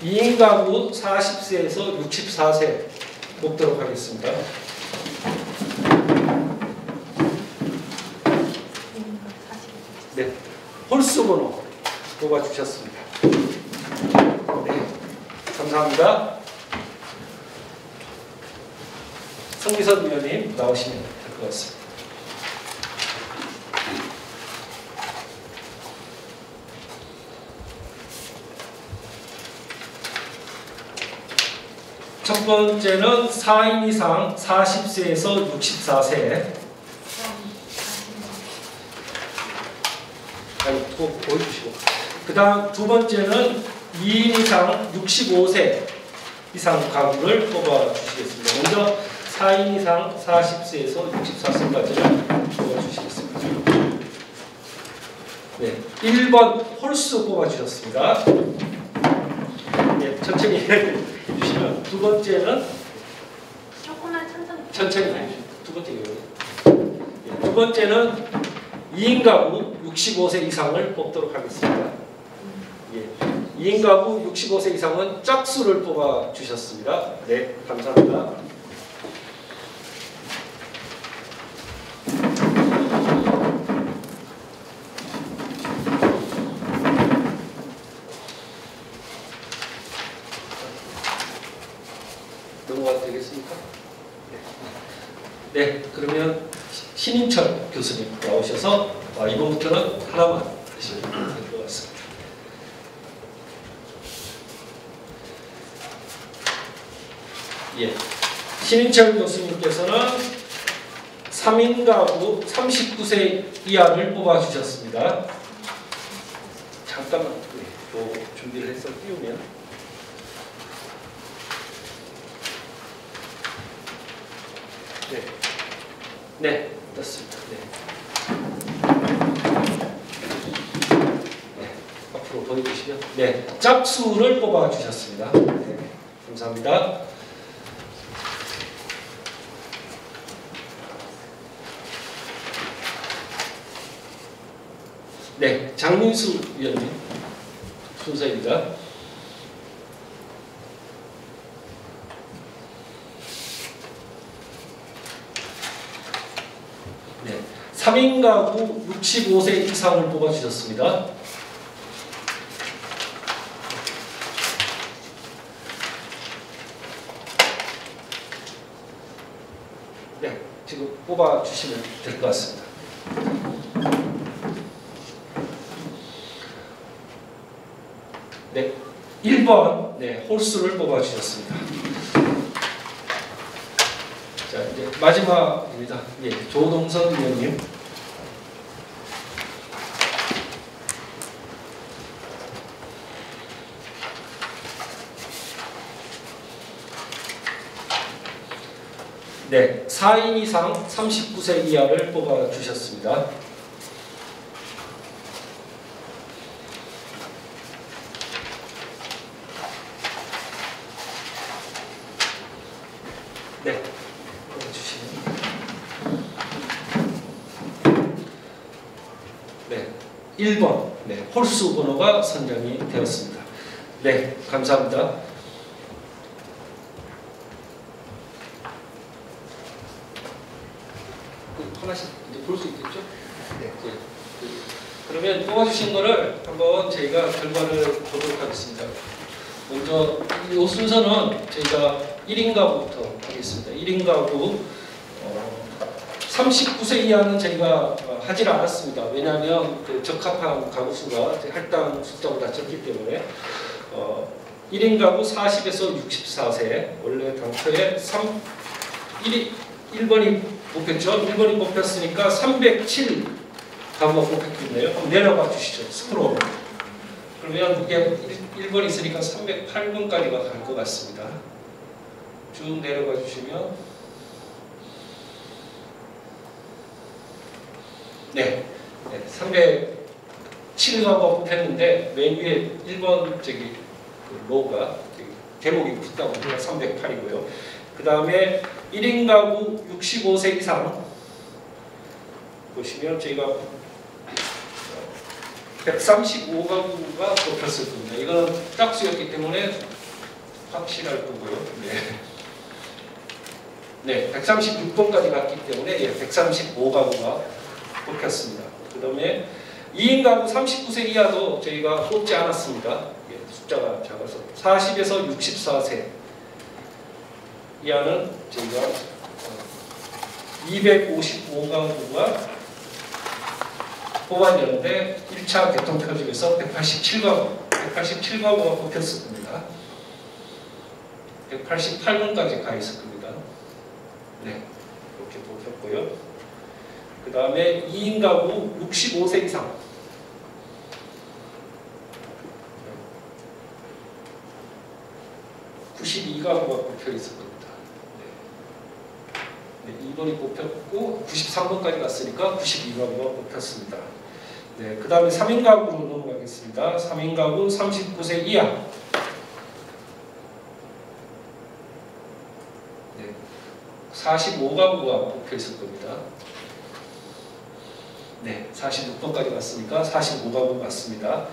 C: 2인 가구 40세에서 64세 뽑도록 하겠습니다. 네, 홀수 번호 뽑아주셨습니다. 네, 감사합니다. 성미선 위원님 나오시면 될 것 같습니다. 첫 번째는 4인 이상 40세에서 64세. 꼭 보여주시고. 그 다음 두 번째는 2인 이상 65세 이상 가구를 뽑아주시겠습니다. 먼저 4인 이상 40세에서 64세까지를 뽑아주시겠습니다. 네, 1번 홀수 뽑아주셨습니다. 네, 천천히 해주시면 두 번째는
A: 조금만
C: 천천히 해주시면 두 번째요. 네, 두 번째는 2인 가구 65세 이상을 뽑도록 하겠습니다. 2인 가구 65세 이상은 짝수를 뽑아 주셨습니다. 네, 감사합니다. 넘어가도 되겠습니까? 네, 그러면 신인철 교수님 나오셔서 이번부터는 하나만 하시면 될 것 같습니다. 신인철 교수님께서는 3인 가구 39세 이하를 뽑아주셨습니다. 잠깐만 준비를 해서 띄우면 네, 떴습니다. 네, 앞으로 보여주시면 짝수를 뽑아주셨습니다. 네, 감사합니다. 네, 장민수 위원님 순서입니다. 네, 3인 가구 65세 이상을 뽑아주셨습니다. 네, 지금 뽑아주시면 될 것 같습니다. 네, 1번 네, 홀수를 뽑아주셨습니다. 자, 이제 마지막입니다. 예, 조동선 위원님. 네, 4인 이상 39세 이하를 뽑아주셨습니다. 네, 뽑아주시면. 네, 1번 네, 홀수 번호가 선정이 되었습니다. 네, 감사합니다. 하나씩 이제 볼 수 있겠죠? 네. 그러면 뽑아주신 거를 한번 저희가 결과를 보도록 하겠습니다. 먼저 이 순서는 저희가 1인 가구부터 하겠습니다. 1인 가구 39세 이하는 저희가 하질 않았습니다. 왜냐하면 그 적합한 가구 수가 할당 숫자보다 적기 때문에 1인 가구 40에서 64세 원래 당초에 1번이 뽑혔죠. 1번이 뽑혔으니까 307 가구가 뽑혔겠네요. 한번 내려가 주시죠. 스크롤. 그러면 이게 1번 있으니까 308번까지가 갈 것 같습니다. 쭉 내려가 주시면 네, 307 가구가 뽑혔는데 맨 위에 1번 저기 그 로우가 제목이 붙다 보니까 308이고요. 그 다음에 1인 가구 65세 이상 보시면 저희가 135가구가 뽑혔을 겁니다. 이건 짝수였기 때문에 확실할 거고요. 네, 136번까지 갔기 때문에 135가구가 뽑혔습니다. 그 다음에 2인 가구 39세 이하도 저희가 뽑지 않았습니다. 숫자가 작아서 40에서 64세 이하는 저희가 255가구가 뽑았는데 1차 개통표준에서 187가구가 뽑혔을 겁니다. 188번까지 가 있을 겁니다. 네, 이렇게 뽑혔고요. 그 다음에 2인 가구 65세 이상 92가구가 뽑혀 있을 겁니다. 네, 2번이 뽑혔고 93번까지 갔으니까 92가구가 뽑혔습니다. 네, 그 다음에 3인 가구로 넘어가겠습니다. 3인 가구 39세 이하 네, 45가구가 뽑혀 있을 겁니다. 네, 46번까지 갔으니까 45가구 맞습니다.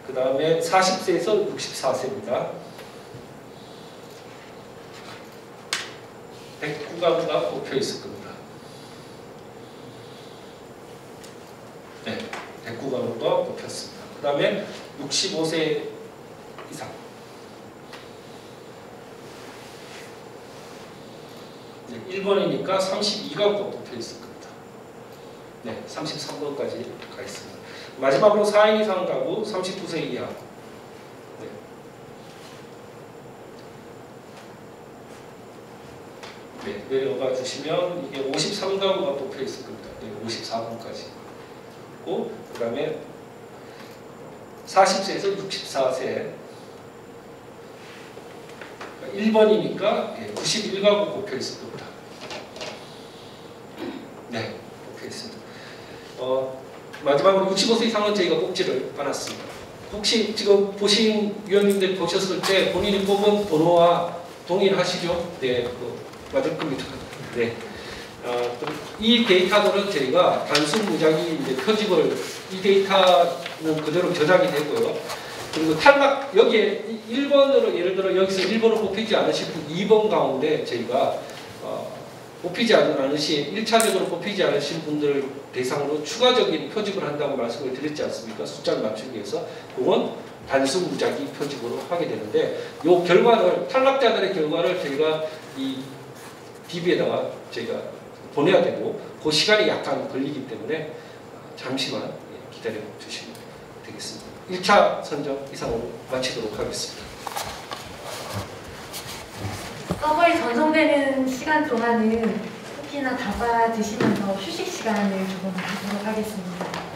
C: 그 다음에 40세에서 64세입니다. 109가구가 뽑혀 있을 겁니다. 네, 109가구가 뽑혔습니다. 그 다음에 65세 이상 네, 1번이니까 32가구가 뽑혀 있을 겁니다. 네, 33번까지 가 있습니다. 마지막으로 4인 이상 가구 39세 이하 네, 내려가 주시면 이게 53가구가 뽑혀 있을 겁니다. 네, 54번까지. 그 다음에 40세에서 64세 1번이니까 91가구 뽑혀 있을 겁니다. 네, 뽑혀 있습니다. 마지막으로 65세 이상은 저희가 뽑지를 않았습니다. 혹시 지금 보신 위원님들 보셨을 때 본인이 뽑은 번호와 동일하시죠? 네, 맞을 겁니다. 네. 이 데이터들은 저희가 단순 무작위 이제 표집을 이 데이터는 그대로 저장이 되고요. 그리고 탈락 여기에 1번으로 예를 들어 여기서 1번을 뽑히지 않으신 분 2번 가운데 저희가 뽑히지 않으신 1차적으로 뽑히지 않으신 분들 대상으로 추가적인 표집을 한다고 말씀을 드렸지 않습니까? 숫자를 맞추기 위해서 그건 단순 무작위 표집으로 하게 되는데 이 결과를 탈락자들의 결과를 저희가 이 DB에다가 저희가 보내야 되고 그 시간이 약간 걸리기 때문에 잠시만 기다려 주시면 되겠습니다. 1차 선정 이상으로 마치도록 하겠습니다.
A: 서버에 전송되는 시간 동안은 커피나 다바 드시면서 휴식 시간을 조금 갖도록 하겠습니다.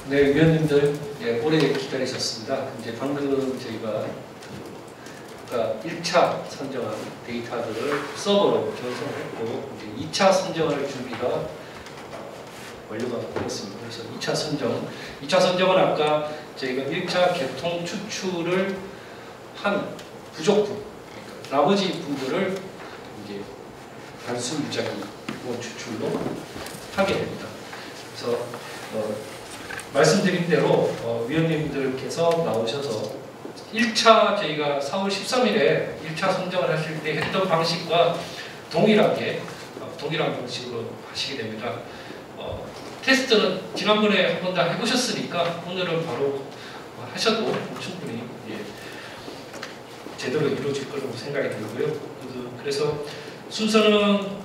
C: 네, 위원님들 오래 기다리셨습니다. 이제 방금 저희가 그러니까 1차 선정한 데이터들을 서버로 전송했고 이제 2차 선정할 준비가 완료가 되었습니다. 그래서 2차 선정은 아까 저희가 1차 개통 추출을 한 부족분, 그러니까 나머지 분들을 이제 단순 유작위 추출로 하게 됩니다. 그래서 말씀드린 대로 위원님들께서 나오셔서 1차 저희가 4월 13일에 1차 선정을 하실 때 했던 방식과 동일한 방식으로 하시게 됩니다. 테스트는 지난번에 한 번 다 해보셨으니까 오늘은 바로 하셔도 충분히 제대로 이루어질 거라고 생각이 들고요. 그래서 순서는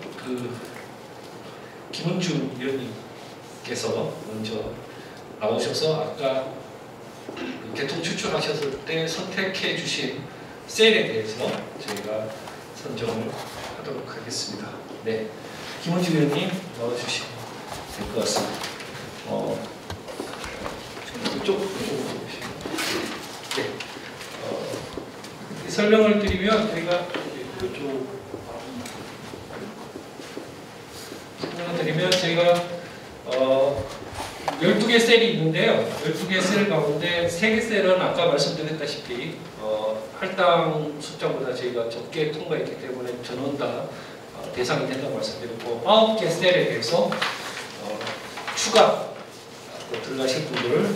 C: 김은주 위원님께서 먼저 나오셔서 아까 개통 추출하셨을 때 선택해 주신 셀에 대해서 저희가 선정을 하도록 하겠습니다. 네, 김은주 위원님 나와주시면 될 것 같습니다. 이쪽으로 보시면 네, 설명을 드리면 저희가 설명을 드리면 저희가 12개 셀이 있는데요. 12개 셀 가운데 3개 셀은 아까 말씀드렸다시피 할당 숫자보다 저희가 적게 통과했기 때문에 전원 다 대상이 된다고 말씀드렸고 9개 셀에 대해서 추가 들어가실 분들을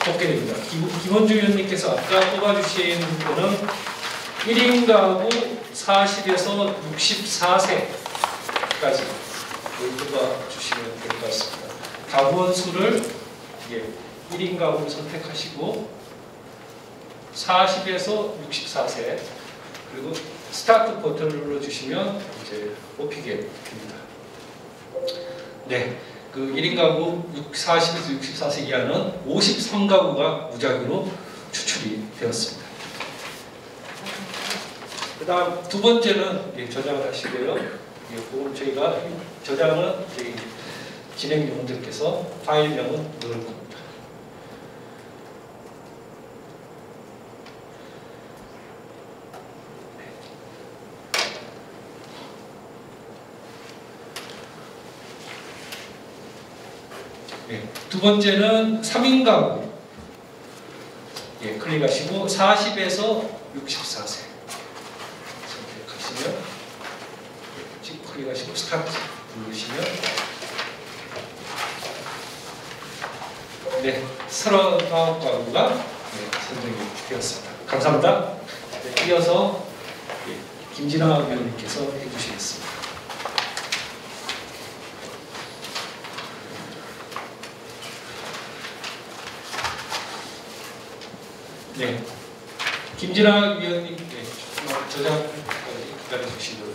C: 뽑게 됩니다. 김원주 위원님께서 아까 뽑아주신 분은 1인 가구 40에서 64세까지 뽑아주시면 될 것 같습니다. 가구원 수를 1인 가구를 선택하시고 40에서 64세 그리고 스타트 버튼을 눌러주시면 이제 뽑히게 됩니다. 네, 그 1인 가구 40에서 64세 이하는 53가구가 무작위로 추출이 되었습니다. 그 다음 두 번째는 저장을 하시고요. 저희가 저장은 저희 진행요원들께서 파일명은 넣을 겁니다. 네. 두 번째는 3인 가구 클릭하시고 40에서 64세 선택하시면 클릭하시고 스타트 누르시면 네, 39가구가 선정이 되었습니다. 감사합니다. 네, 이어서 김진아 위원님께서 해주시겠습니다. 네, 김진아 위원님 저장까지 기다려주시고요.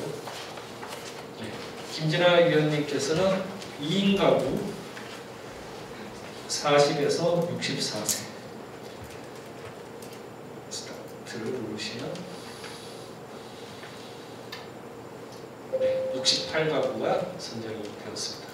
C: 네, 김진아 위원님께서는 2인 가구 40에서 64세 스타트를 누르시면 68가구가 선정이 되었습니다.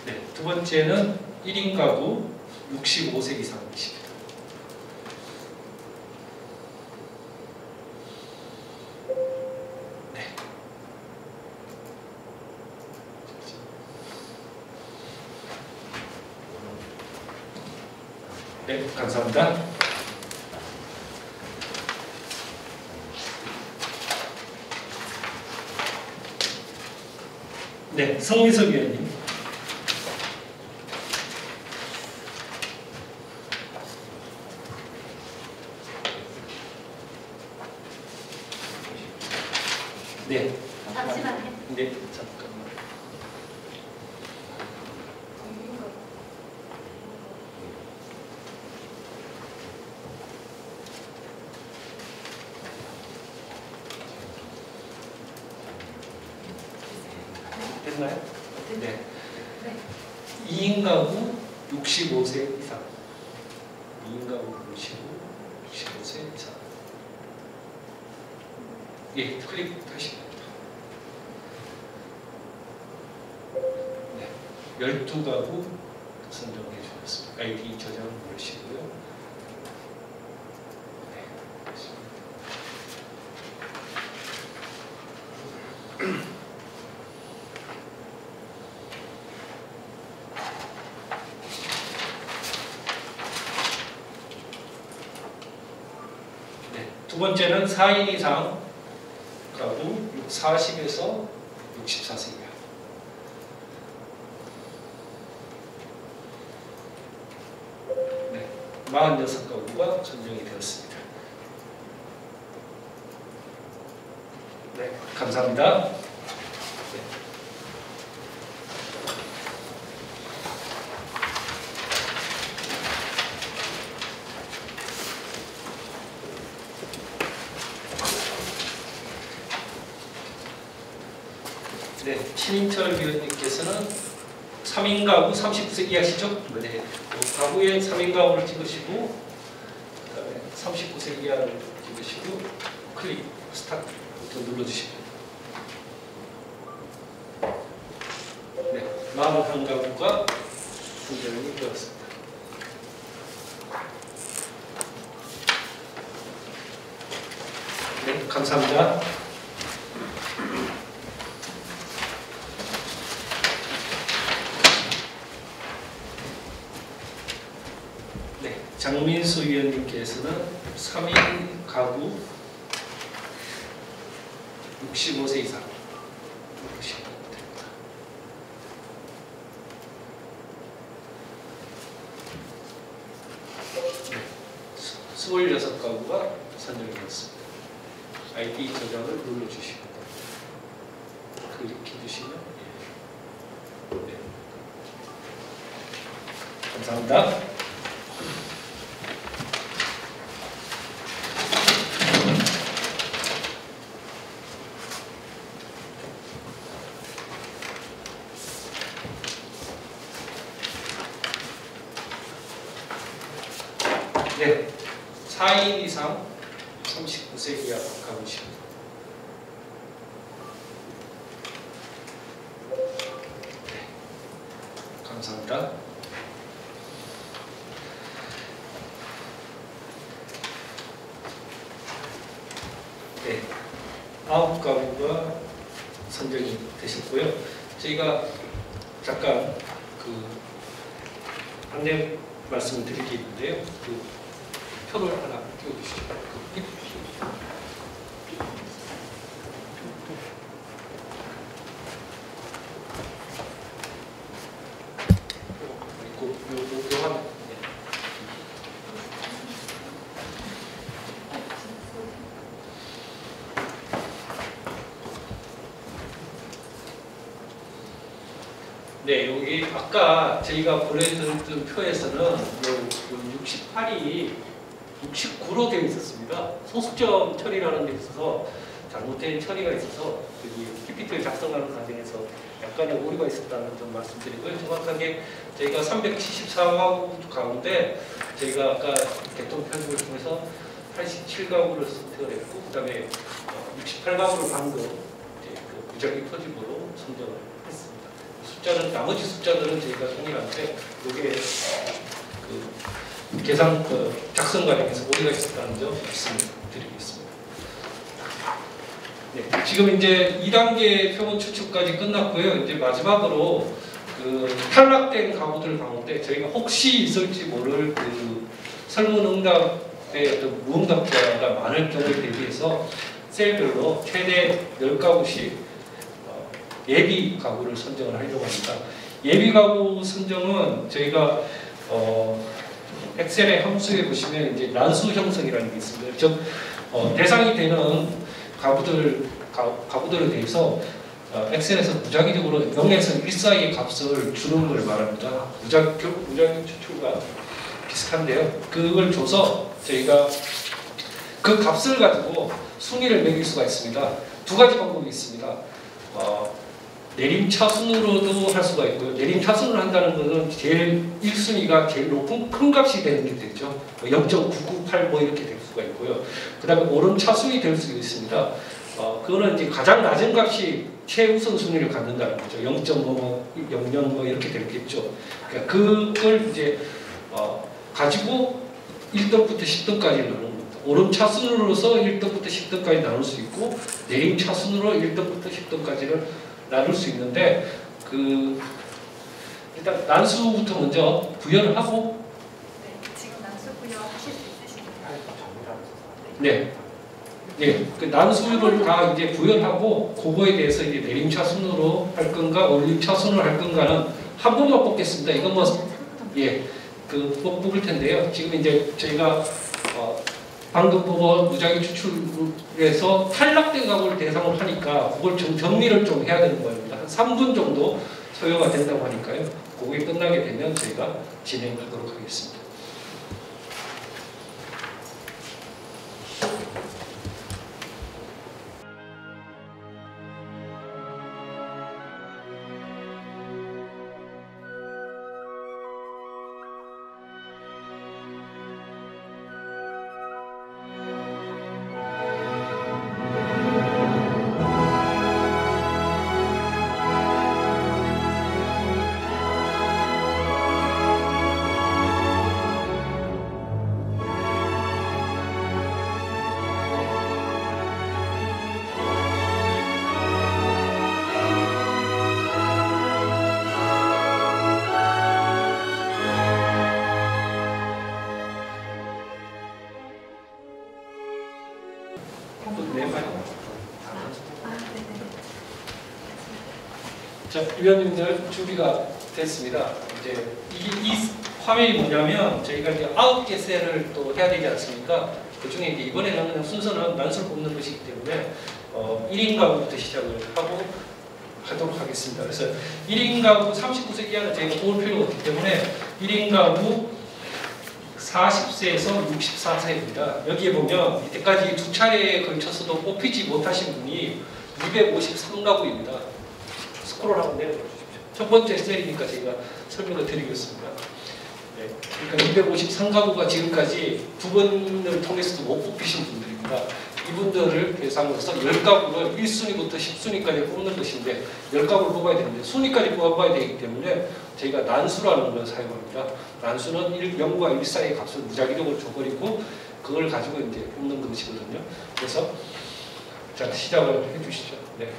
C: 네, 두 번째는 1인 가구 65세 이상이십니다. 네. 네, 감사합니다. 네, 성미석 위원님. 네.
A: 잠시만요.
C: 네, 잠깐만. 됐나요? 네. 2인 가구 65세 이상. 누르시고 65세 이상. 예, 클릭하시면 됩니다. 네, 12가구 선정해 주셨습니다. 아이디 저장 누르시고요. 네, 두 번째는 4인 이상 가구 40에서 64세 이하. 네, 46가구가 선정이 되었습니다. 네, 감사합니다. 네. 네, 신인철 위원님께서는 3인 가구 39세 이하시죠? 네, 가구에 3인 가구를 찍으시고 그다음에 39세 이하를 찍으시고 클릭 스타트 버튼 눌러주시면 네, 41가구가 선정이 되었습니다. 네, 감사합니다. 장민수 위원님께서는 3인 가구 65세 이상 누르시면 됩니다. 네, 26가구가 선정되었습니다. 아이디 저장을 눌러주시면 클릭해주시면 네. 감사합니다. 네, 4인 이상 39세 이하 가구십니다. 네, 감사합니다. 네, 9가구가 선정이 되셨고요. 저희가 잠깐 그 안내 말씀을 드릴 게 있는데요. 그 표를 하나 띄워주시죠. 요 하나. 네, 여기 아까 저희가 보내드렸던 표에서는 68이 69로 되어 있었습니다. 소수점 처리라는 데 있어서 잘못된 처리가 있어서 여기 PPT를 작성하는 과정에서 약간의 오류가 있었다는 점 말씀드리고요. 정확하게 저희가 374가구 가운데 저희가 아까 대통 편집을 통해서 87가구를 선택을 했고 그다음에 68가구를 방금 그 무작위 표집으로 선정을 했습니다. 숫자는 나머지 숫자들은 저희가 동일한데 이게 그 계산 작성 과정에서 오류가 있었다는 점 말씀드리겠습니다. 네, 지금 이제 2단계 표본 추측까지 끝났고요. 이제 마지막으로 그 탈락된 가구들 가운데 저희가 혹시 있을지 모를 그 설문응답의 어떤 무응답자가 많을 경우에 대비해서 셀별로 최대 10가구씩 예비 가구를 선정을 하려고 합니다. 예비 가구 선정은 저희가 엑셀의 함수에 보시면 이제 난수 형성이라는 게 있습니다. 즉 대상이 되는 가구들에 대해서 엑셀에서 무작위적으로 0에서 1 사이의 값을 주는 걸 말합니다. 무작위 추출과 비슷한데요. 그걸 줘서 저희가 그 값을 가지고 순위를 매길 수가 있습니다. 두 가지 방법이 있습니다. 내림차순으로도 할 수가 있고요. 내림차순을 한다는 것은 제일 1순위가 제일 높은 큰 값이 되는 게 되죠. 0.998 뭐 이렇게 될 수가 있고요. 그 다음에 오름차순이 될 수 있습니다. 그거는 이제 가장 낮은 값이 최우선 순위를 갖는다는 거죠. 0.00 뭐 이렇게 되겠죠. 그러니까 그걸 이제 가지고 1등부터 10등까지 나누는 겁니다. 오름차순으로서 1등부터 10등까지 나눌 수 있고 내림차순으로 1등부터 10등까지를 나눌 수 있는데 일단 난수부터 먼저 부여를 하고
A: 지금 난수 부여하실 수 있으신가요?
C: 네. 네, 그 난수를 다 이제 부여하고 그거에 대해서 이제 내림차순으로 할 건가 올림차순으로 할 건가는 한 번만 뽑겠습니다. 이건 뽑을 텐데요. 지금 이제 저희가 방금 뽑은 무작위 추출에서 탈락된 값을 대상으로 하니까 그걸 좀 정리를 좀 해야 되는 겁니다. 한 3분 정도 소요가 된다고 하니까요. 그게 끝나게 되면 저희가 진행하도록 하겠습니다. 자, 위원님들 준비가 됐습니다. 이제 이 화면이 뭐냐면 저희가 이제 9개 셀을 또 해야 되지 않습니까? 그 중에 이제 이번에는 그냥 순서는 난수를 뽑는 것이기 때문에 1인 가구부터 시작을 하도록 하겠습니다. 그래서 1인 가구 39세 이하는 저희가 뽑을 필요가 없기 때문에 1인 가구 40세에서 64세입니다. 여기에 보면 이때까지 두 차례에 걸쳐서도 뽑히지 못하신 분이 253가구입니다. 스크롤 한번 내려주십시오. 첫 번째 셀이니까 제가 설명을 드리겠습니다. 네, 그러니까 253가구가 지금까지 두 번을 통해서도 못 뽑히신 분들입니다. 이분들을 대상으로 해서 10가구를 1순위부터 10순위까지 뽑는 것인데 10가구를 뽑아야 되는데 순위까지 뽑아야 되기 때문에 저희가 난수라는 걸 사용합니다. 난수는 0과 1 사이의 값을 무작위적으로 줘버리고 그걸 가지고 이제 뽑는 것이거든요. 그래서 자, 시작을 해주시죠. 네.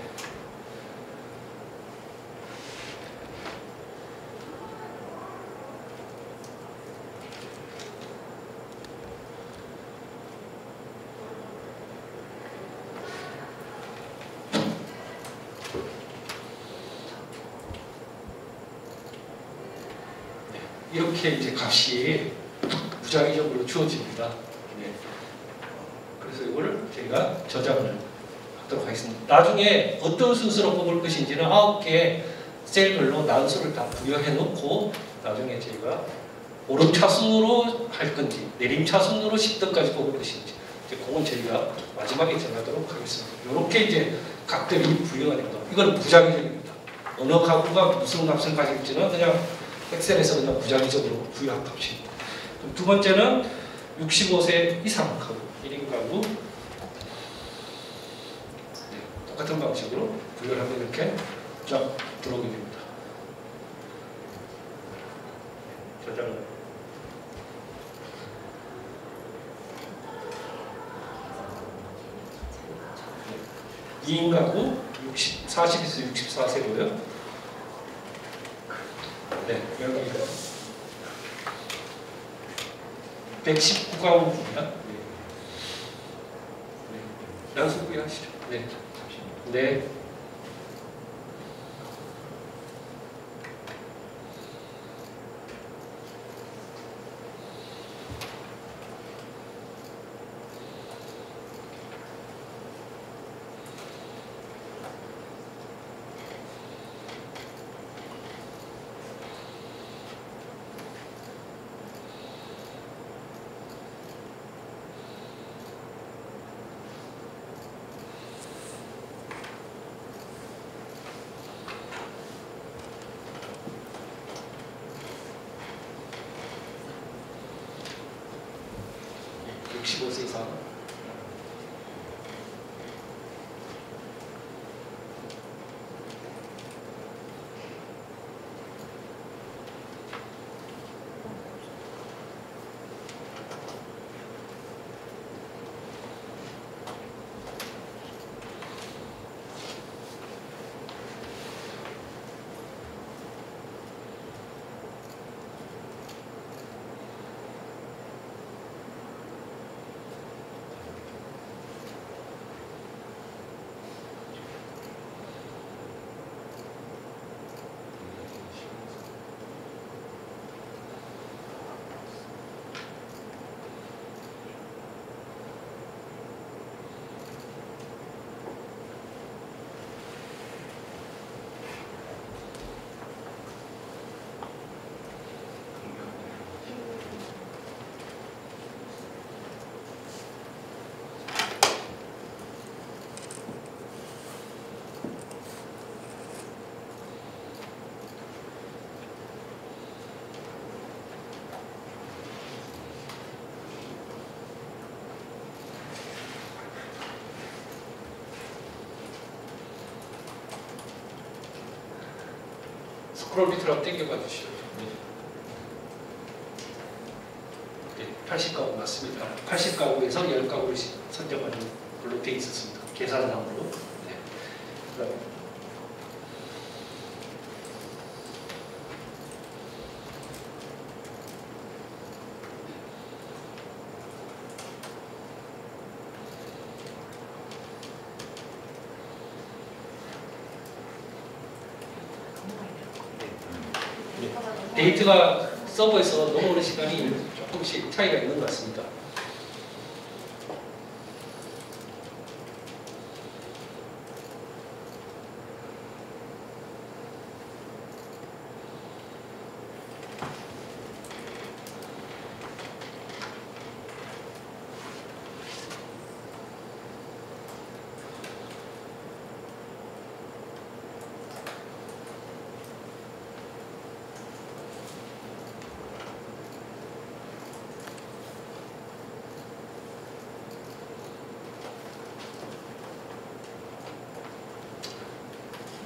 C: 이렇게 이제 값이 무작위적으로 주어집니다. 네. 그래서 이걸 제가 저장을 하도록 하겠습니다. 나중에 어떤 순서로 뽑을 것인지는 9개 셀별로 난수를 다 부여해 놓고 나중에 저희가 오름차순으로 할 건지 내림차순으로 10등까지 뽑을 것인지 이제 그건 저희가 마지막에 정하도록 하겠습니다. 이렇게 이제 값들이 부여가 됩니다. 이건 무작위적입니다. 어느 가구가 무슨 값을 가질지는 그냥 엑셀에서 그냥 무작위적으로 부여한 값입니다. 두 번째는 65세 이상 가구, 1인 가구 똑같은 방식으로 부여를 하면 이렇게 쫙 들어오게 됩니다. 저장을 2인 가구 40에서 64세고요. 네, 여기 119가구입니다. 네. 난수 부여하시죠. 네. 네. 65세 이상. 스크롤 밑으로 한번 당겨봐 주시죠. 네, 80가구 맞습니다. 80가구에서 10가구를 선정하는 걸로 되어 있었습니다. 계산상으로. 네. 그다음에 데이터가 서버에서 넘어오는 시간이 조금씩 차이가 있는 것 같습니다.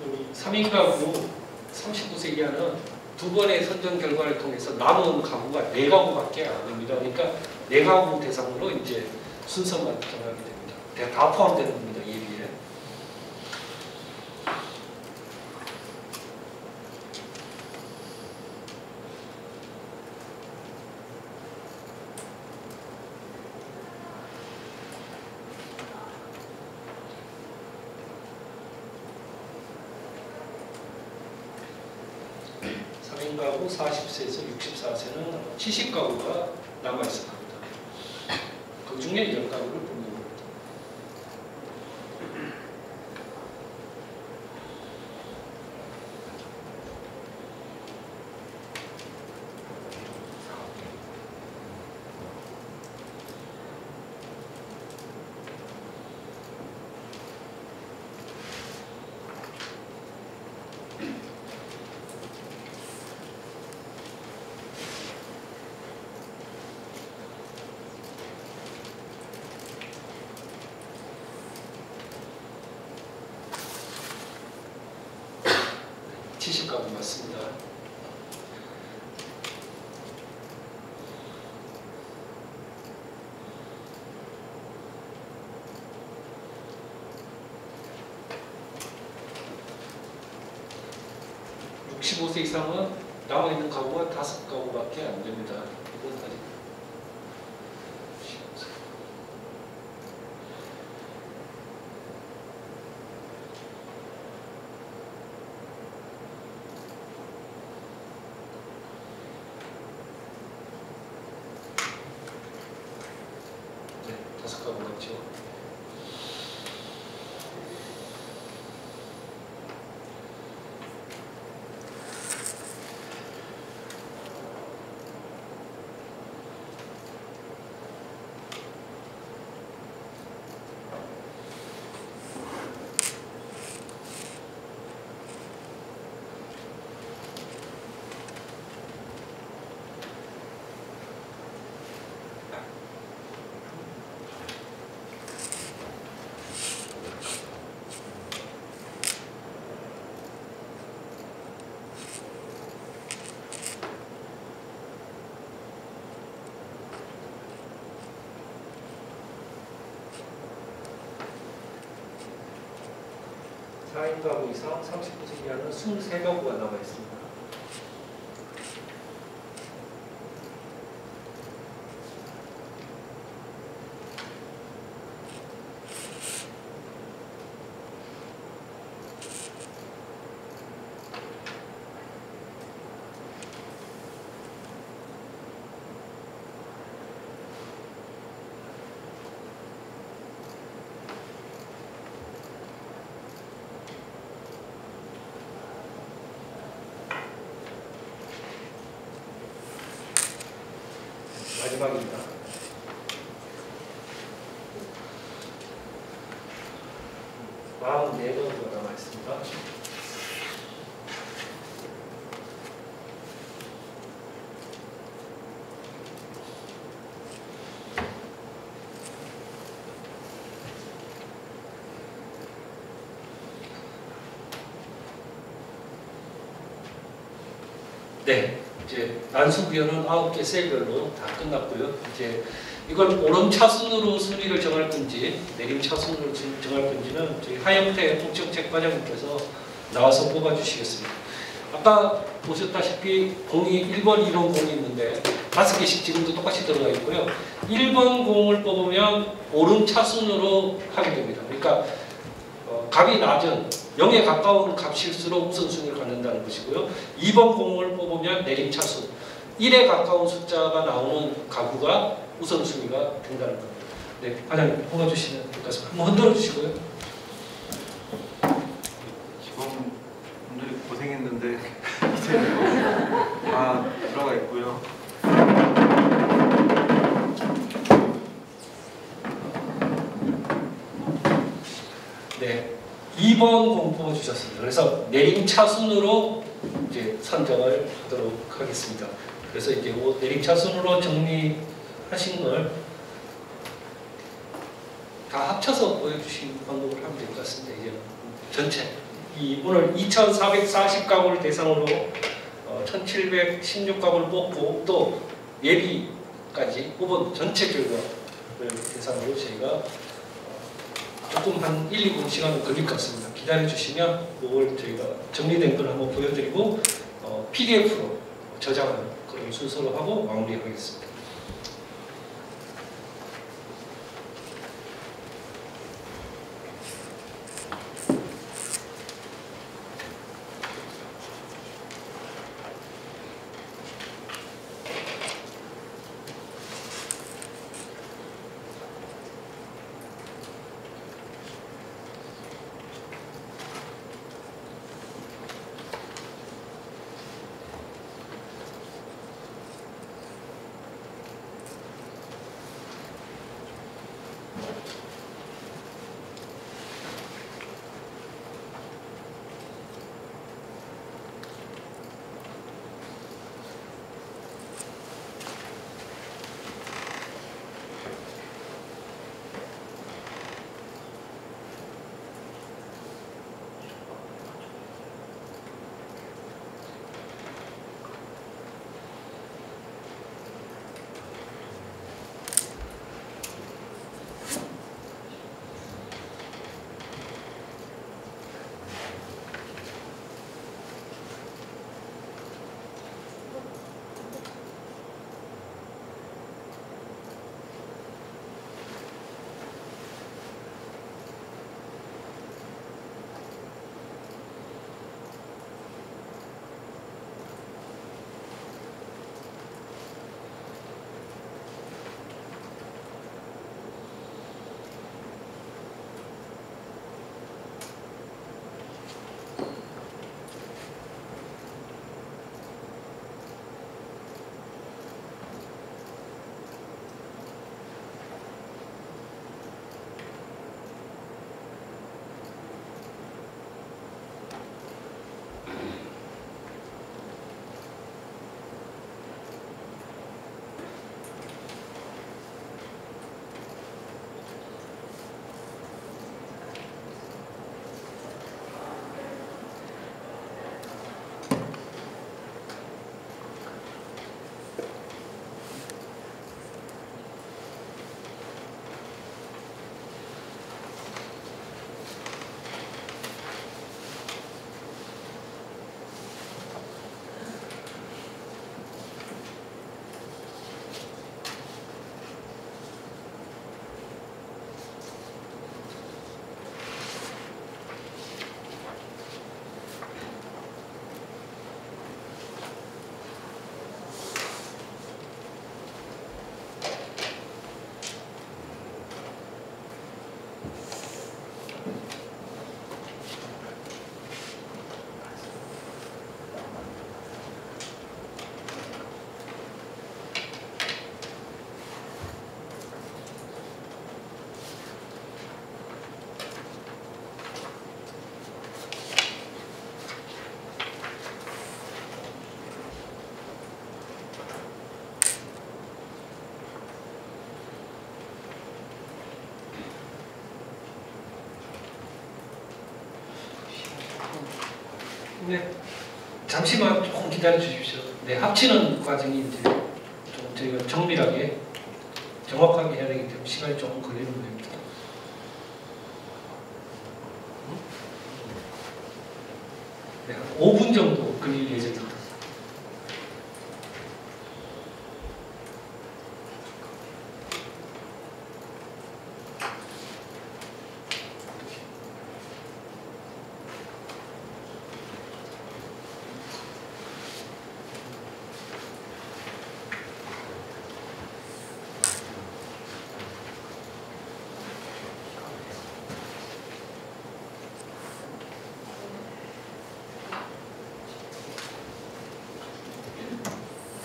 C: 우리 3인 가구 39세 이하는 두 번의 선정 결과를 통해서 남은 가구가 4가구밖에 안 됩니다. 그러니까 4가구 대상으로 이제 순서만 정하게 됩니다. 다 포함되는 겁니다. 예비에. 가구 40세에서 64세는 70가구가 남아있을 겁니다. 그 중에 10가구를 뽑는 겁니다. 가구 맞습니다. (65세) 이상은 남아있는 가구가 5가구밖에 안 됩니다. 이건 아직 네, 5가구 맞죠? 4인 가구 이상 30% 이하는 23가구가 나와 있습니다. 마지막입니다. 다음 4번으로 남아 있습니다. 네, 이제 난수 구현은 9개 셀별로 다 끝났고요. 이제 이걸 오름 차순으로 순위를 정할 건지 내림 차순으로 정할 건지는 저희 하영태 통정책 과장님께서 나와서 뽑아주시겠습니다. 아까 보셨다시피 공이 1번, 2번 공이 있는데 5개씩 지금도 똑같이 들어가 있고요. 1번 공을 뽑으면 오름 차순으로 하게 됩니다. 그러니까 값이 낮은 0에 가까운 값일수록 우선순위를 갖는다는 것이고요. 2번 공을 뽑으면 내림차순 1에 가까운 숫자가 나오는 가구가 우선순위가 된다는 겁니다. 네, 과장님 뽑아주시면 될 것 같습니다. 한번 흔들어 주시고요.
B: 직원분들이 고생했는데 이제 다 들어가 있고요.
C: 네, 2번 공 뽑아주셨습니다. 그래서 내림차순으로 이제 선정을 하도록 하겠습니다. 그래서 이제 내림차순으로 정리하신 걸 다 합쳐서 보여주신 방법을 하면 될 것 같습니다. 이제 전체 오늘 2,440가구를 대상으로 1,716가구를 뽑고 또 예비까지 뽑은 전체 결과를 대상으로 저희가 조금 한 1, 2분 시간은 걸릴 것 같습니다. 기다려 주시면 그걸 저희가 정리된 걸 한번 보여드리고 PDF로 저장하는 그런 순서로 하고 마무리하겠습니다. 네, 잠시만 조금 기다려 주십시오. 네, 합치는 과정이 이제 좀 저희가 정밀하게 정확하게 해야 되기 때문에 시간이 조금 걸리는 겁니다. 네, 한 5분 정도 걸릴 예정입니다.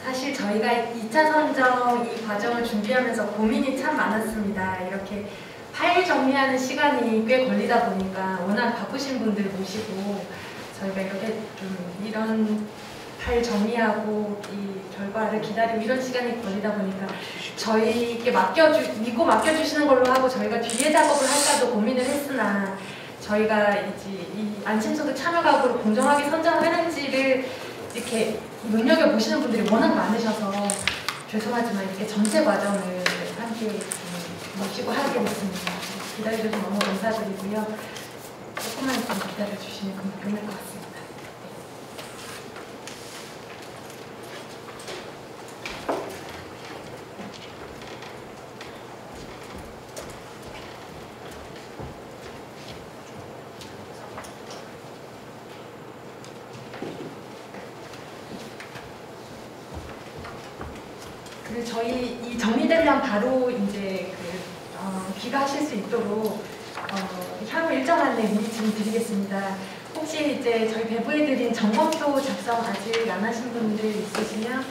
A: 사실 저희가 2차 선정 이 과정을 준비하면서 고민이 참 많았습니다. 이렇게 파일 정리하는 시간이 꽤 걸리다 보니까 워낙 바쁘신 분들 모시고 저희가 이렇게 좀 이런 파일 정리하고 이 결과를 기다리고 이런 시간이 걸리다 보니까 저희에게 믿고 맡겨주시는 걸로 하고 저희가 뒤에 작업을 할까도 고민을 했으나 저희가 이제 이 안심소득 참여 가구를 공정하게 선정하는지를 이렇게 눈여겨보시는 분들이 워낙 많으셔서 죄송하지만 이렇게 전체 과정을 함께 모시고 하게 됐습니다. 기다려주셔서 너무 감사드리고요. 조금만 좀 기다려주시면 끝날 것 같습니다. 그리고 저희 이 정리되면 바로 이제 귀가하실 수 있도록 향후 일정 안내 미리 좀 드리겠습니다. 혹시 이제 저희 배부해드린 점검표 작성 아직 안 하신 분들 있으시면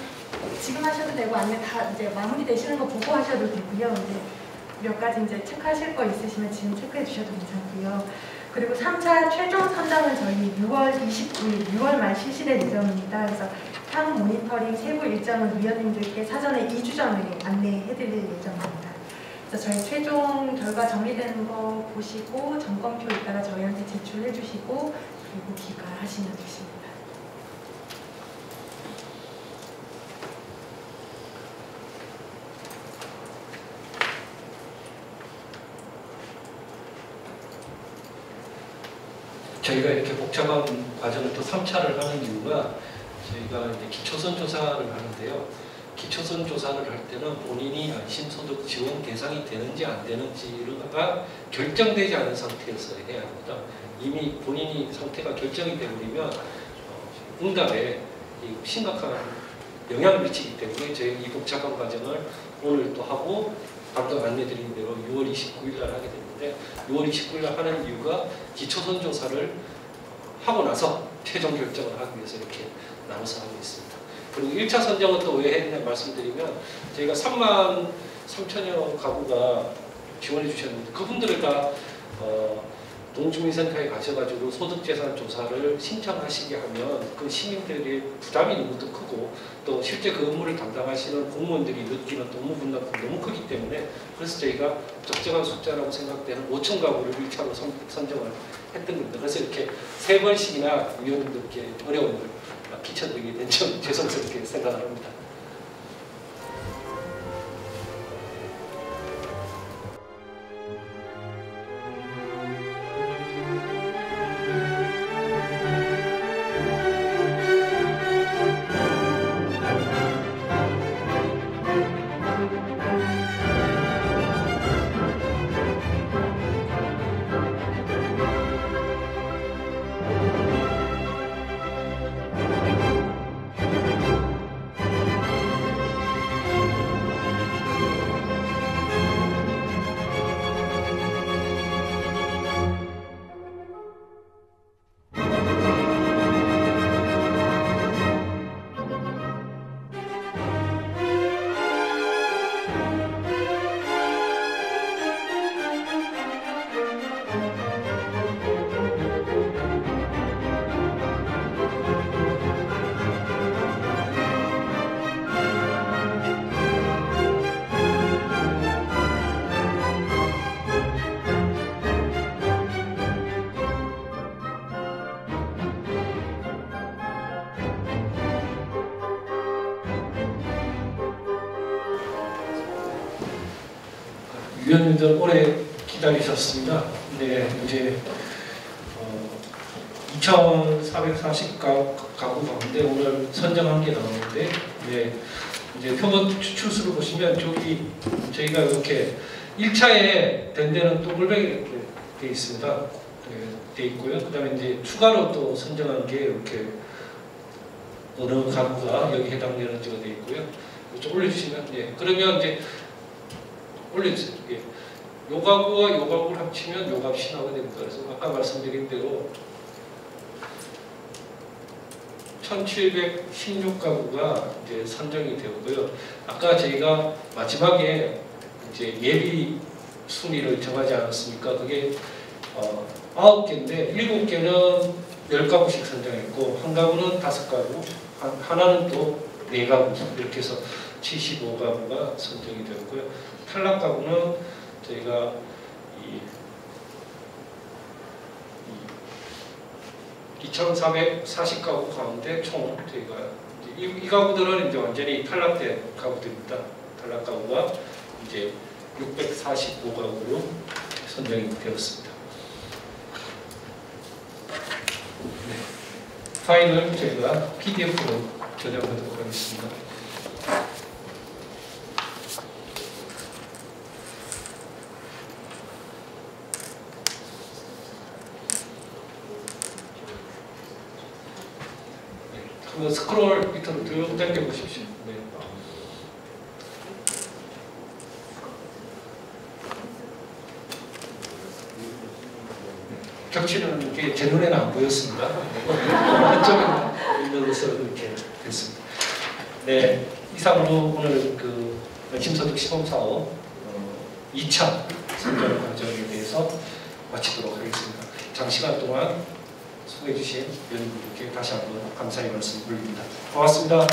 A: 지금 하셔도 되고 아니면 다 이제 마무리되시는 거 보고 하셔도 되고요. 이제 몇 가지 이제 체크하실 거 있으시면 지금 체크해 주셔도 괜찮고요. 그리고 3차 최종 선정은 저희 6월 29일, 6월 말 실시될 예정입니다. 그래서 향후 모니터링 세부 일정은 위원님들께 사전에 2주 전에 안내해드릴 예정입니다. 그래서 저희 최종 결과 정리되는 거 보시고 점검표 이따가 저희한테 제출해 주시고 그리고 귀가하시면 되십니다.
C: 저희가 이렇게 복잡한 과정을 또 3차를 하는 이유가 저희가 이제 기초선 조사를 하는데요. 기초선 조사를 할 때는 본인이 안심소득 지원 대상이 되는지 안 되는지가 결정되지 않은 상태에서 해야 합니다. 이미 본인이 상태가 결정이 되어버리면 응답에 심각한 영향을 미치기 때문에 저희 이 복잡한 과정을 오늘 또 하고 방금 안내드린 대로 6월 29일 날 하게 되는데 6월 29일 날 하는 이유가 기초선 조사를 하고 나서 최종 결정을 하기 위해서 이렇게 나눠서 하고 있습니다. 그리고 1차 선정은 또 왜 했냐 말씀드리면 저희가 3만 3천여 가구가 지원해 주셨는데 그분들을 다 동주민센터에 가셔가지고 소득재산 조사를 신청하시게 하면 그 시민들의 부담이 너무 또 크고 또 실제 그 업무를 담당하시는 공무원들이 느끼는 업무 분담도 너무 크기 때문에 그래서 저희가 적정한 숫자라고 생각되는 5천 가구를 1차로 선정을 했던 겁니다. 그래서 이렇게 3번씩이나 위원님들께 어려움을 끼쳐드리게 된 점 죄송스럽게 생각을 합니다. 위원님들 오래 기다리셨습니다. 네, 이제 2,440가구 가운데 오늘 선정한 게 나오는데, 네, 이제 표본 추출수를 보시면 저기 저희가 이렇게 1차에 된 데는 동글뱅이 이렇게 돼 있습니다. 네, 돼 있고요. 그다음에 이제 추가로 또 선정한 게 이렇게 어느 가구가 여기 해당되는지가 돼 있고요. 좀 올려주시면, 네, 그러면 이제 올려주세요. 예. 요 가구와 요 가구를 합치면 요 값이 나오게 됩니다. 그래서 아까 말씀드린 대로 1,716가구가 이제 선정이 되었고요. 아까 저희가 마지막에 이제 예비 순위를 정하지 않았습니까? 그게 9개인데 7개는 10가구씩 선정했고, 한 가구는 5가구, 하나는 또 4가구, 이렇게 해서 75가구가 선정이 되었고요. 탈락 가구는 저희가 2,440가구 가운데 총 저희가 이 가구들은 이제 완전히 탈락된 가구들입니다. 탈락 가구가 이제 645가구로 선정이 되었습니다. 네. 파일을 저희가 PDF로 저장하도록 하겠습니다. 한번 스크롤 밑으로 쭉 당겨 보십시오. 네. 격치는 이렇게 제 눈에는 안 보였습니다. 한쪽에 있는 것으로 이렇게 됐습니다. 네, 이상으로 오늘 그 심소득 시범사업 2차 선정 과정에 대해서 마치도록 하겠습니다. 장시간 동안 수고해 주신 위원님들께 다시 한번 감사의 말씀 올립니다. 고맙습니다.